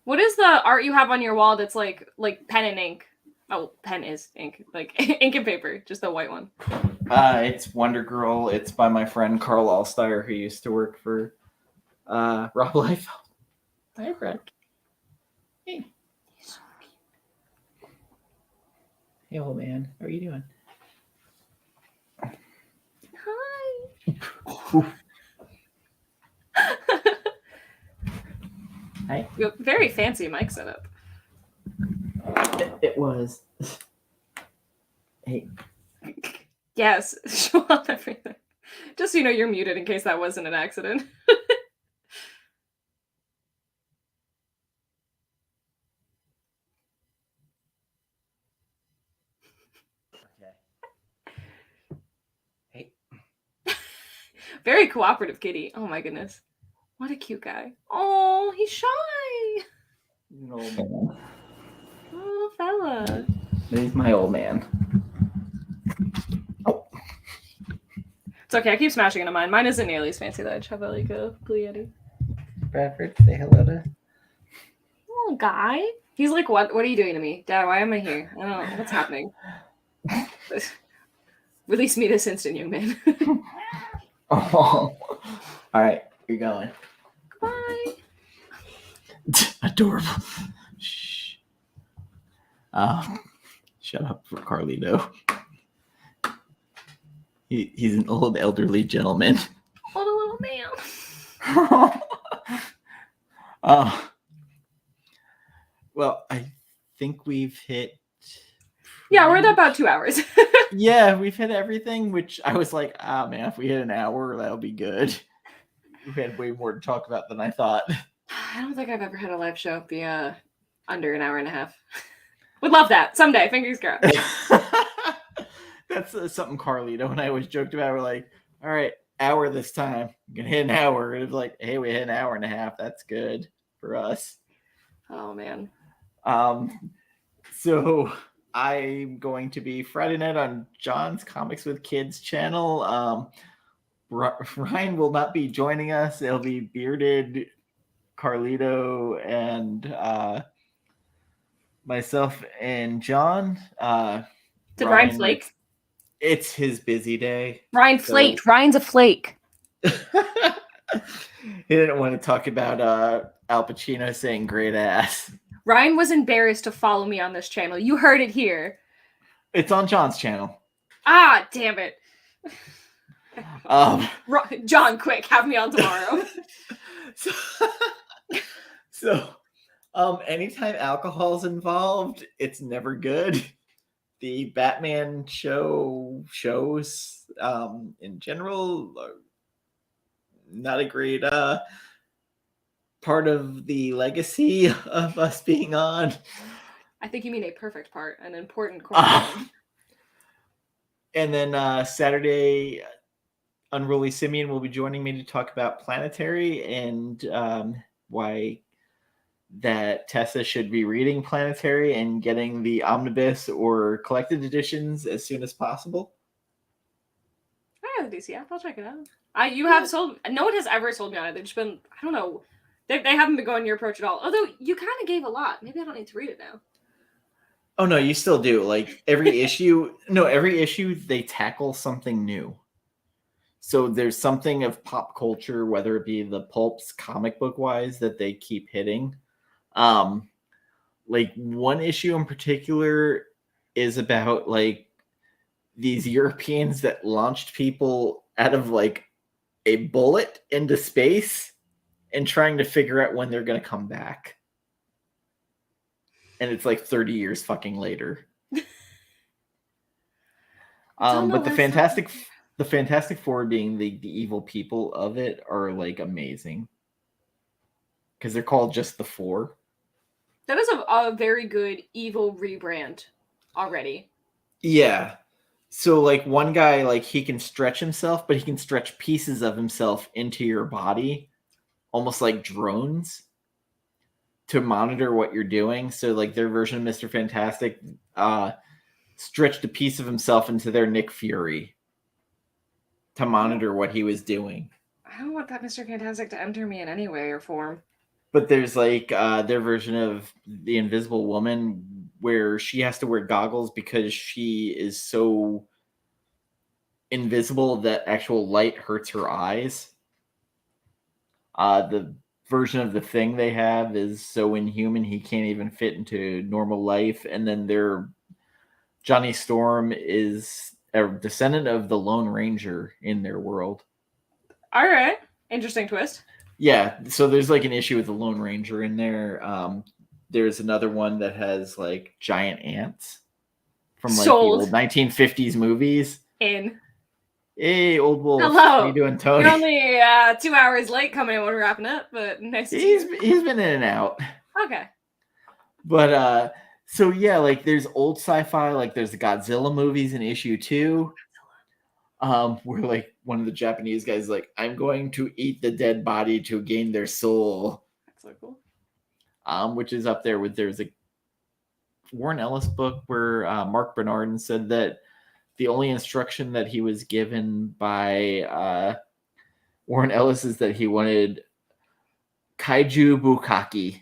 What is the art you have on your wall that's like pen and ink? Oh, pen is ink. Like ink and paper, just the white one. It's Wonder Girl. It's by my friend Carl Allsteyer, who used to work for Rob Liefeld. Hi, Brett. Hey. He's so cute. Hey, old man. How are you doing? Hi. Hi. You have a very fancy mic setup. It was. Hey. Yes, show up everything. Just so you know, you're muted in case that wasn't an accident. Hey. Very cooperative kitty. Oh my goodness. What a cute guy. Oh, he's shy. No man. Oh, fella. He's my old man. Oh. It's okay. I keep smashing into mine. Mine isn't nearly as fancy though. I just have like a Blue Yeti. Bradford, say hello to. Oh, guy. He's like, what? What are you doing to me, Dad? Why am I here? I don't know what's happening. Release me this instant, young man. Oh. All right, you're going. Goodbye. Adorable. Shh. Shut up for Carlito. He's an old elderly gentleman. What a little man. Well, I think we've hit. Yeah, we're at about 2 hours. Yeah, we've hit everything, which I was like, man, if we hit an hour, that'll be good. We had way more to talk about than I thought. I don't think I've ever had a live show be under an hour and a half. Would love that someday. Fingers crossed. That's something Carlito and I always joked about. We're like, all right, hour this time. I'm gonna hit an hour. And it was like, hey, we hit an hour and a half. That's good for us. Oh man. So I'm going to be Friday night on John's Comics with Kids channel. Ryan will not be joining us. It'll be Bearded, Carlito, and myself and John. Did Ryan flake? It's his busy day. Ryan flaked. So... Ryan's a flake. He didn't want to talk about Al Pacino saying great ass. Ryan was embarrassed to follow me on this channel. You heard it here. It's on John's channel. Ah, damn it. John, quick, have me on tomorrow. so, so anytime alcohol's involved, it's never good. The Batman shows in general are not a great part of the legacy of us being on. I think you mean a perfect part, an important cornerstone. And then Saturday, Unruly Simeon will be joining me to talk about Planetary and why that Tessa should be reading Planetary and getting the omnibus or collected editions as soon as possible. I have the DC app. I'll check it out. You have sold. No one has ever sold me on it. They've just been. I don't know. They haven't been going your approach at all. Although you kind of gave a lot. Maybe I don't need to read it now. Oh no, you still do. Like every issue. No, every issue they tackle something new. So there's something of pop culture, whether it be the pulps, comic book wise, that they keep hitting. Like one issue in particular is about like these Europeans that launched people out of like a bullet into space and trying to figure out when they're going to come back. And it's like 30 years fucking later. But the Fantastic Four being the evil people of it are like amazing. Because they're called just the Four. That is a very good evil rebrand already. Yeah. So like one guy, like he can stretch himself, but he can stretch pieces of himself into your body, almost like drones, to monitor what you're doing. So like their version of Mr. Fantastic stretched a piece of himself into their Nick Fury to monitor what he was doing. I don't want that Mr. Fantastic to enter me in any way or form. But there's like their version of the Invisible Woman where she has to wear goggles because she is so invisible that actual light hurts her eyes. The version of the Thing they have is so inhuman he can't even fit into normal life. And then their Johnny Storm is a descendant of the Lone Ranger in their world. All right. Interesting twist. Yeah, so there's like an issue with the Lone Ranger in there. There's another one that has like giant ants from like the old 1950s movies. Hey, old wolf. Hello. How you doing, Tony? You're only 2 hours late coming in when we're wrapping up, but nice to see you. He's been in and out. Okay. But so yeah, like there's old sci-fi, like there's the Godzilla movies in issue 2. Where like one of the Japanese guys is like, I'm going to eat the dead body to gain their soul. That's so cool. Which is up there with there's a Warren Ellis book where Mark Bernardin said that the only instruction that he was given by Warren Ellis is that he wanted kaiju bukkake.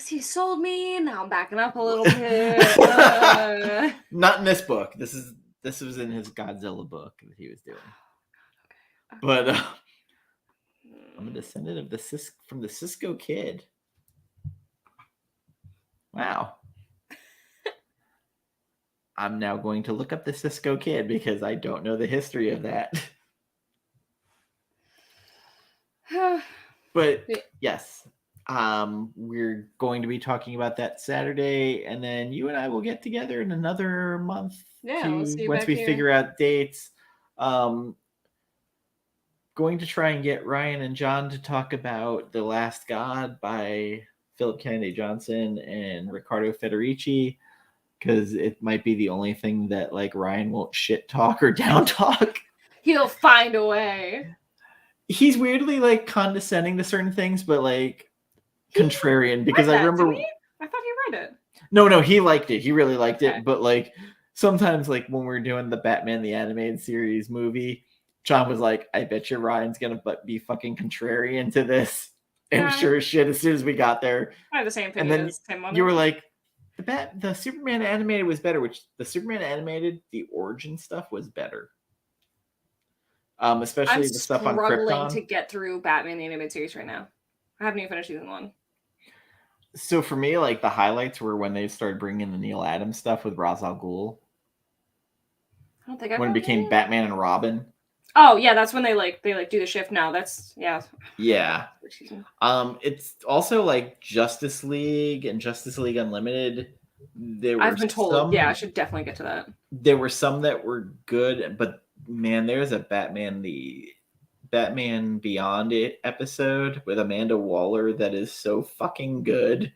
He sold me. Now I'm backing up a little bit. Not in this book. This was in his Godzilla book that he was doing. Okay. But I'm a descendant of from the Cisco Kid. Wow. I'm now going to look up the Cisco Kid because I don't know the history of that. But yes, we're going to be talking about that Saturday, and then you and I will get together in another month. Yeah, we'll see you once back we here. figure out dates. Going to try and get Ryan and John to talk about The Last God by Philip Kennedy Johnson and Riccardo Federici, because it might be the only thing that like Ryan won't shit talk or down talk. He'll find a way. He's weirdly like condescending to certain things, but like contrarian, because I remember I thought he read it. No, he liked it. He really liked it. But like sometimes like when we're doing the Batman the Animated Series movie, John was like, I bet you Ryan's gonna be fucking contrarian to this. And sure as shit, as soon as we got there, I had the same opinion. And then you were like, the Superman animated was better, which the Superman animated, the origin stuff was better. Especially the stuff on Krypton. I'm struggling to get through Batman the Animated Series right now. I haven't even finished season 1. So for me, like the highlights were when they started bringing in the Neil Adams stuff with Ra's al Ghul. I don't think I've when it read became that. Batman and Robin. Oh yeah, that's when they do the shift now. That's yeah. Yeah. Excuse me. It's also like Justice League and Justice League Unlimited. I've been told. Yeah, I should definitely get to that. There were some that were good, but man, there's a Batman Beyond It episode with Amanda Waller that is so fucking good.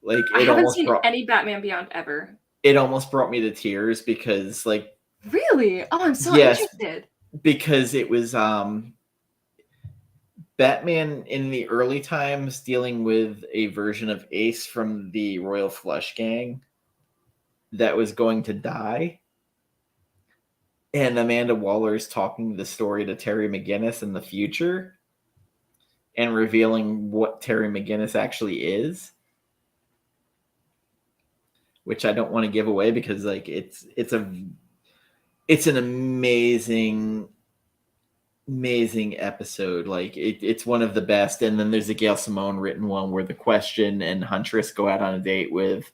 Like I haven't seen any Batman Beyond ever. it almost brought me to tears because like Really? Oh, I'm so yes, interested. because it was Batman in the early times dealing with a version of Ace from the Royal Flush Gang that was going to die. And Amanda Waller is talking the story to Terry McGinnis in the future and revealing what Terry McGinnis actually is, which I don't want to give away because like it's an amazing episode. Like it's one of the best. And then there's a Gail Simone written one where the Question and Huntress go out on a date with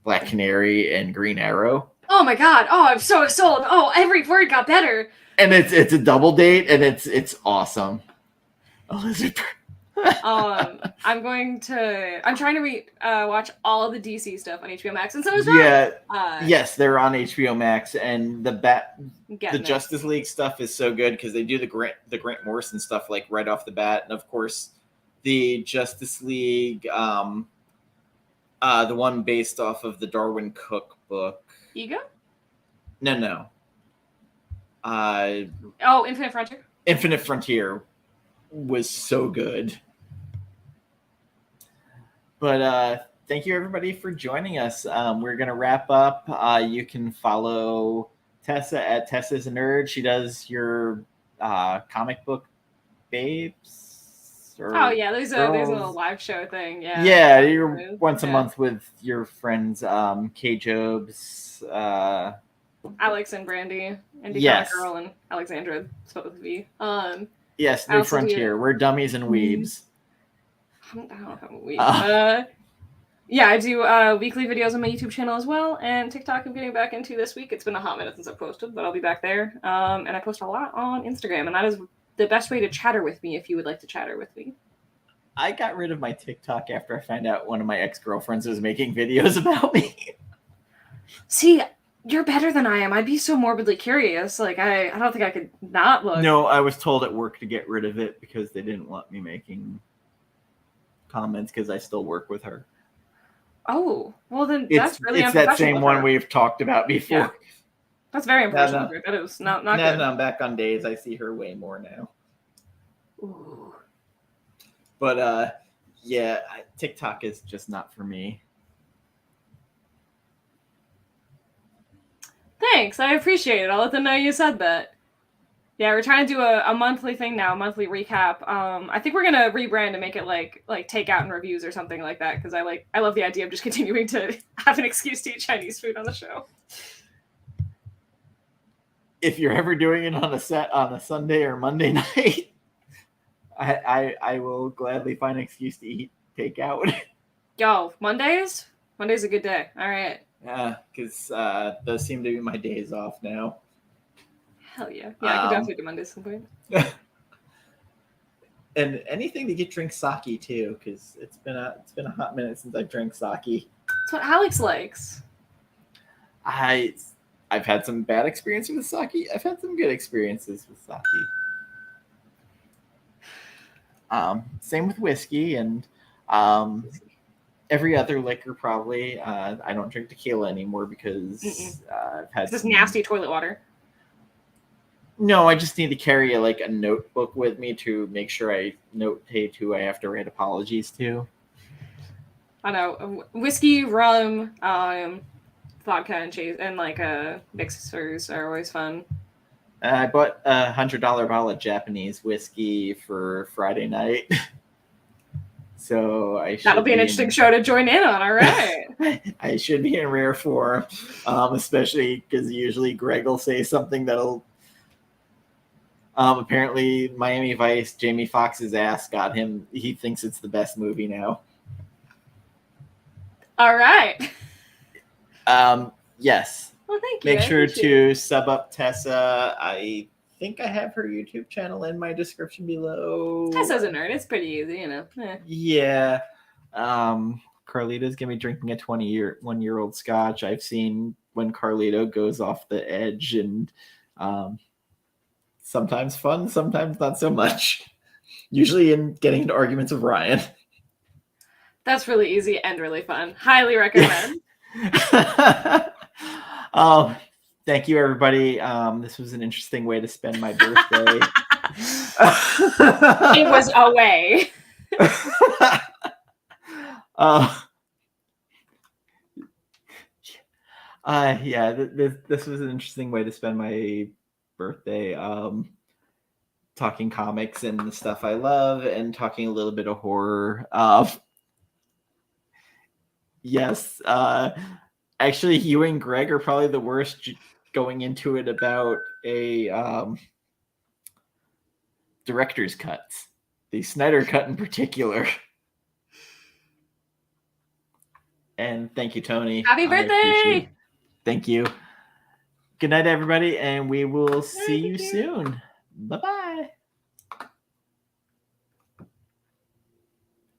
Black Canary and Green Arrow. Oh my god! Oh, I'm so sold. Oh, every word got better. And it's a double date, and it's awesome. Elizabeth. I'm trying to watch all the DC stuff on HBO Max, and so is Rob. Yeah, yes, they're on HBO Max, and the Justice League stuff is so good because they do the Grant Morrison stuff like right off the bat, and of course, the Justice League, the one based off of the Darwin Cook book. Ego? No. Infinite Frontier. Infinite Frontier was so good. But thank you everybody for joining us. We're gonna wrap up. You can follow Tessa at Tessa's a Nerd. She does your comic book babes. There's a little live show thing. Yeah. Yeah, you're once a month with your friends, K Jobs, Alex and Brandy, and yes. Girl and Alexandra, spelled with V. Yes, New Frontier. We're dummies and weebs. I don't know if I'm a weeb. I do weekly videos on my YouTube channel as well, and TikTok I'm getting back into this week. It's been a hot minute since I've posted, but I'll be back there. And I post a lot on Instagram, and that is the best way to chatter with me if you would like to chatter with me. I got rid of my TikTok after I found out one of my ex-girlfriends was making videos about me. See, you're better than I am. I'd be so morbidly curious. Like, I don't think I could not look. No, I was told at work to get rid of it because they didn't want me making comments because I still work with her. Oh, well then that's really unprofessional. It's that same one we've talked about before. Yeah. That's very unprofessional. That is not good. Now that I'm back on days, I see her way more now. Ooh. But TikTok is just not for me. Thanks, I appreciate it. I'll let them know you said that. Yeah, we're trying to do a monthly thing now, a monthly recap. I think we're gonna rebrand and make it like takeout and reviews or something like that because I love the idea of just continuing to have an excuse to eat Chinese food on the show. If you're ever doing it on a Sunday or Monday night, I will gladly find an excuse to eat takeout. Yo, Monday's a good day. All right. Yeah, because those seem to be my days off now. Hell yeah. Yeah, I could definitely do Mondays some point. And anything to drink sake too, because it's been a hot minute since I drank sake. That's what Alex likes. I've had some bad experiences with sake. I've had some good experiences with sake. Same with whiskey and every other liquor probably. I don't drink tequila anymore because I've had this nasty toilet water. No, I just need to carry a notebook with me to make sure I notate who I have to write apologies to. I know. Whiskey, rum, vodka and cheese, and mixers are always fun. I bought a $100 bottle of Japanese whiskey for Friday night. So that'll be an interesting show to join in on. All right. I should be in rare form, especially because usually Greg will say something that'll. Apparently, Miami Vice, Jamie Foxx's ass got him. He thinks it's the best movie now. All right. Yes. Well, thank you. Make I sure appreciate to it. sub up Tessa. I think I have her YouTube channel in my description below. Tessa's a nerd. It's pretty easy, you know. Yeah. Carlito's gonna be drinking a 1-year-old scotch. I've seen when Carlito goes off the edge, and sometimes fun, sometimes not so much. Usually in getting into arguments with Ryan. That's really easy and really fun. Highly recommend. Thank you, everybody. This was an interesting way to spend my birthday. It was a way. Yeah, this was an interesting way to spend my birthday. Talking comics and the stuff I love, and talking a little bit of horror. Yes, actually, you and Greg are probably the worst going into it about a director's cuts, the Snyder cut in particular. And thank you, Tony. Happy birthday! Thank you. Good night, everybody, and we will see you soon. Bye-bye.